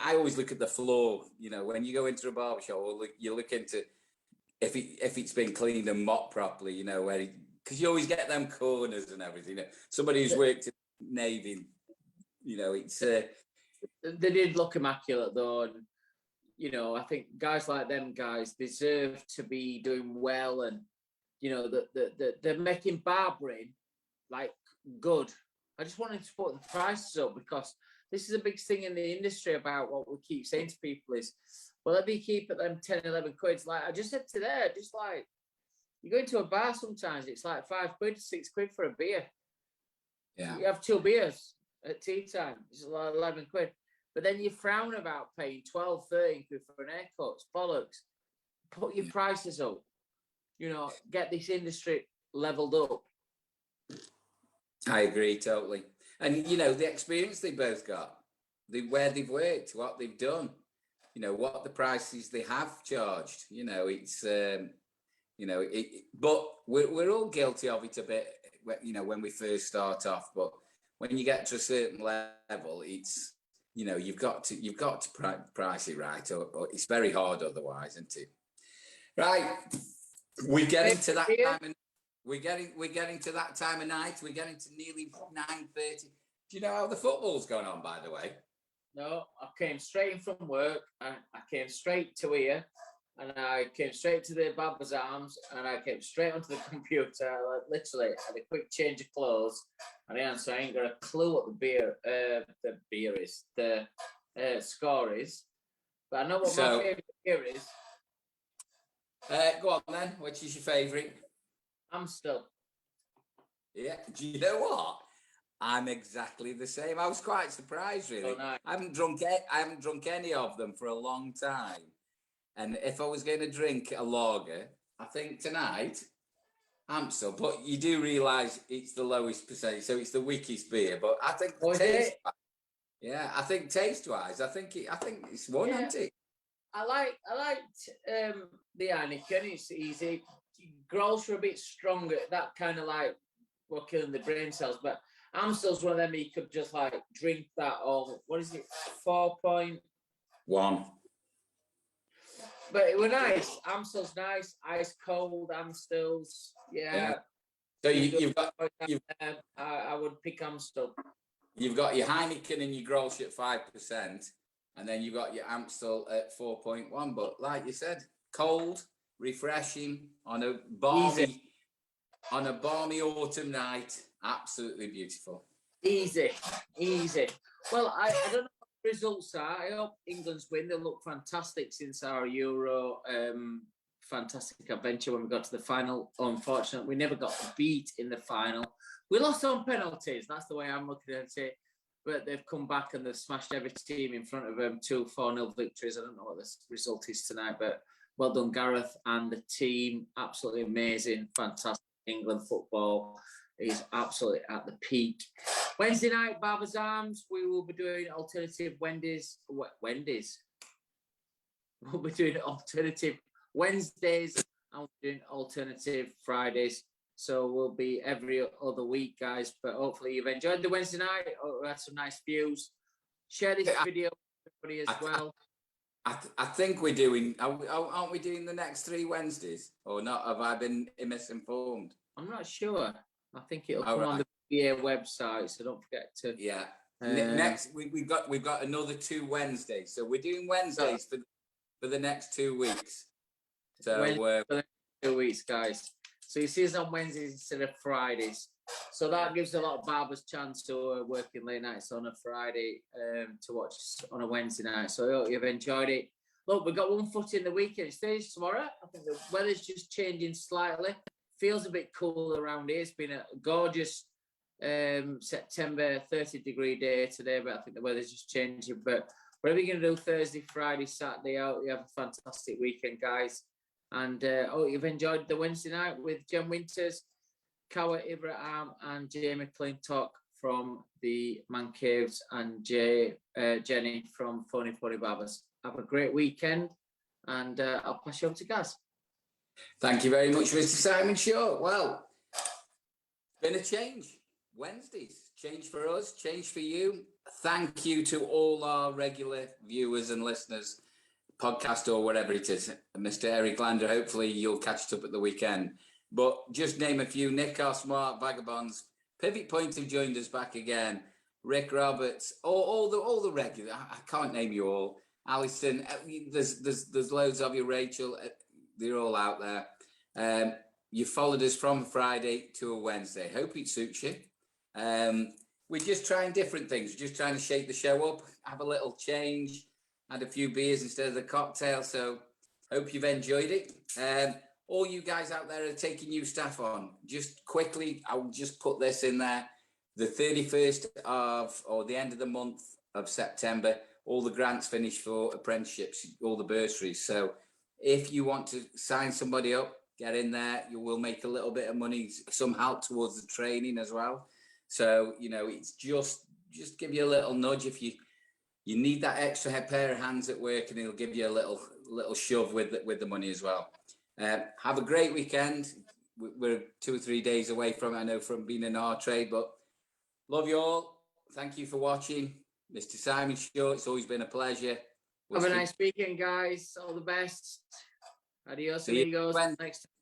I always look at the floor. You know, when you go into a barbershop, or you look into if it's been cleaned and mopped properly. You know, because you always get them corners and everything. You know, somebody who's worked in Navy, you know, it's. They did look immaculate though. And, you know, I think guys like them guys deserve to be doing well, and you know they're making barbering like good. I just wanted to put the prices up because this is a big thing in the industry about what we keep saying to people is, well, let me keep at them 10, 11 quid. Like I just said to there, just like You go into a bar sometimes, it's like £5, £6 for a beer. Yeah. You have 2 beers at tea time, it's like £11. But then you frown about paying 12, 13 quid for an haircut. It's bollocks. Put your prices up. You know, get this industry leveled up. I agree totally. And you know, the experience they both got, where they've worked, what they've done, you know, what the prices they have charged. You know, it's you know, but we're all guilty of it a bit. You know, when we first start off, but when you get to a certain level, it's, you know, you've got to price it right, or it's very hard otherwise, isn't it? Right, we're getting to that time, and we're getting to that time of night. We're getting to nearly 9:30. Do you know how the football's gone on, by the way? No, I came straight in from work, and I came straight to here, and I came straight to the Barber's Arms, and I came straight onto the computer. I literally had a quick change of clothes, and I ain't got a clue what the score is, but I know what my favourite beer is. Go on then. Which is your favourite? Amstel. Yeah. Do you know what? I'm exactly the same. I was quite surprised, really. Oh, nice. I haven't drunk any of them for a long time. And if I was going to drink a lager, I think tonight, Amstel. But you do realise it's the lowest percentage, so it's the weakest beer. But I think I think taste-wise, I think it's one, isn't it? I liked the Heineken. It's easy. Growls are a bit stronger. That kind of like we're killing the brain cells. But Amstel's one of them you could just like drink that all. What is it? 4.1. But it was nice. Amstel's nice. Ice cold Amstel's. Yeah. So you've got. I would pick Amstel. You've got your Heineken and your Grolsch at 5%, and then you've got your Amstel at 4.1. But like you said, cold, refreshing on a balmy autumn night. Absolutely beautiful. Easy. Well, I don't know what the results are. I hope England's win. They look fantastic since our Euro fantastic adventure when we got to the final. Unfortunately, we never got beat in the final. We lost on penalties. That's the way I'm looking at it. But they've come back and they've smashed every team in front of them. 2-4-0 victories. I don't know what the result is tonight, but well done, Gareth and the team. Absolutely amazing, fantastic. England football is absolutely at the peak. Wednesday night, Barber's Arms. We will be doing alternative Wendy's. We'll be doing alternative Wednesdays and we're doing alternative Fridays. So we'll be every other week, guys. But hopefully you've enjoyed the Wednesday night. We had some nice views. Share this video with everybody as well. I think we're doing. Aren't we doing the next 3 Wednesdays or not? Have I been misinformed? I'm not sure. I think it'll come on the BA website. So don't forget to. Yeah. Next we've got another 2 Wednesdays. So we're doing Wednesdays for the next 2 weeks. So for the next 2 weeks, guys. So you see us on Wednesdays instead of Fridays. So that gives a lot of barbers chance to working late nights on a Friday to watch on a Wednesday night. So I hope you've enjoyed it. Look, we've got one foot in the weekend stage tomorrow. I think the weather's just changing slightly. Feels a bit cool around here. It's been a gorgeous September 30-degree day today, but I think the weather's just changing. But whatever you're going to do Thursday, Friday, Saturday out, you have a fantastic weekend, guys. And you've enjoyed the Wednesday night with Jem Winters, Kawa Ibrahim, and McLINTOCK from the Mancaves, and Jenny from PhoneyPony Barbers. Have a great weekend, and I'll pass you over to Gaz. Thank you very much, Mr. Simon Shaw. Well, it's been a change. Wednesdays, change for us, change for you. Thank you to all our regular viewers and listeners, podcast or whatever it is. Mr. Eric Lander, hopefully you'll catch it up at the weekend. But just name a few: Nick, our smart vagabonds, Pivot Point have joined us back again, Rick Roberts, all the regular. I can't name you all. Alison, there's loads of you. Rachel, they're all out there. You followed us from Friday to a Wednesday. Hope it suits you. We're just trying different things. We're just trying to shake the show up, have a little change. Had a few beers instead of the cocktail, so hope you've enjoyed it. all you guys out there are taking new staff on, just quickly, I'll just put this in there. The 31st of, or the end of the month of September, all the grants finish for apprenticeships, all the bursaries. So if you want to sign somebody up, get in there. You will make a little bit of money, some help towards the training as well. So, you know, it's just give you a little nudge if you need that extra pair of hands at work, and it'll give you a little shove with the money as well. Have a great weekend. We're 2 or 3 days away from it, I know, from being in our trade, but love you all. Thank you for watching. Mr. Simon Shaw, it's always been a pleasure. Have a nice weekend, guys. All the best. Adios, See you amigos. when- Next time.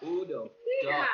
Udo. Stop.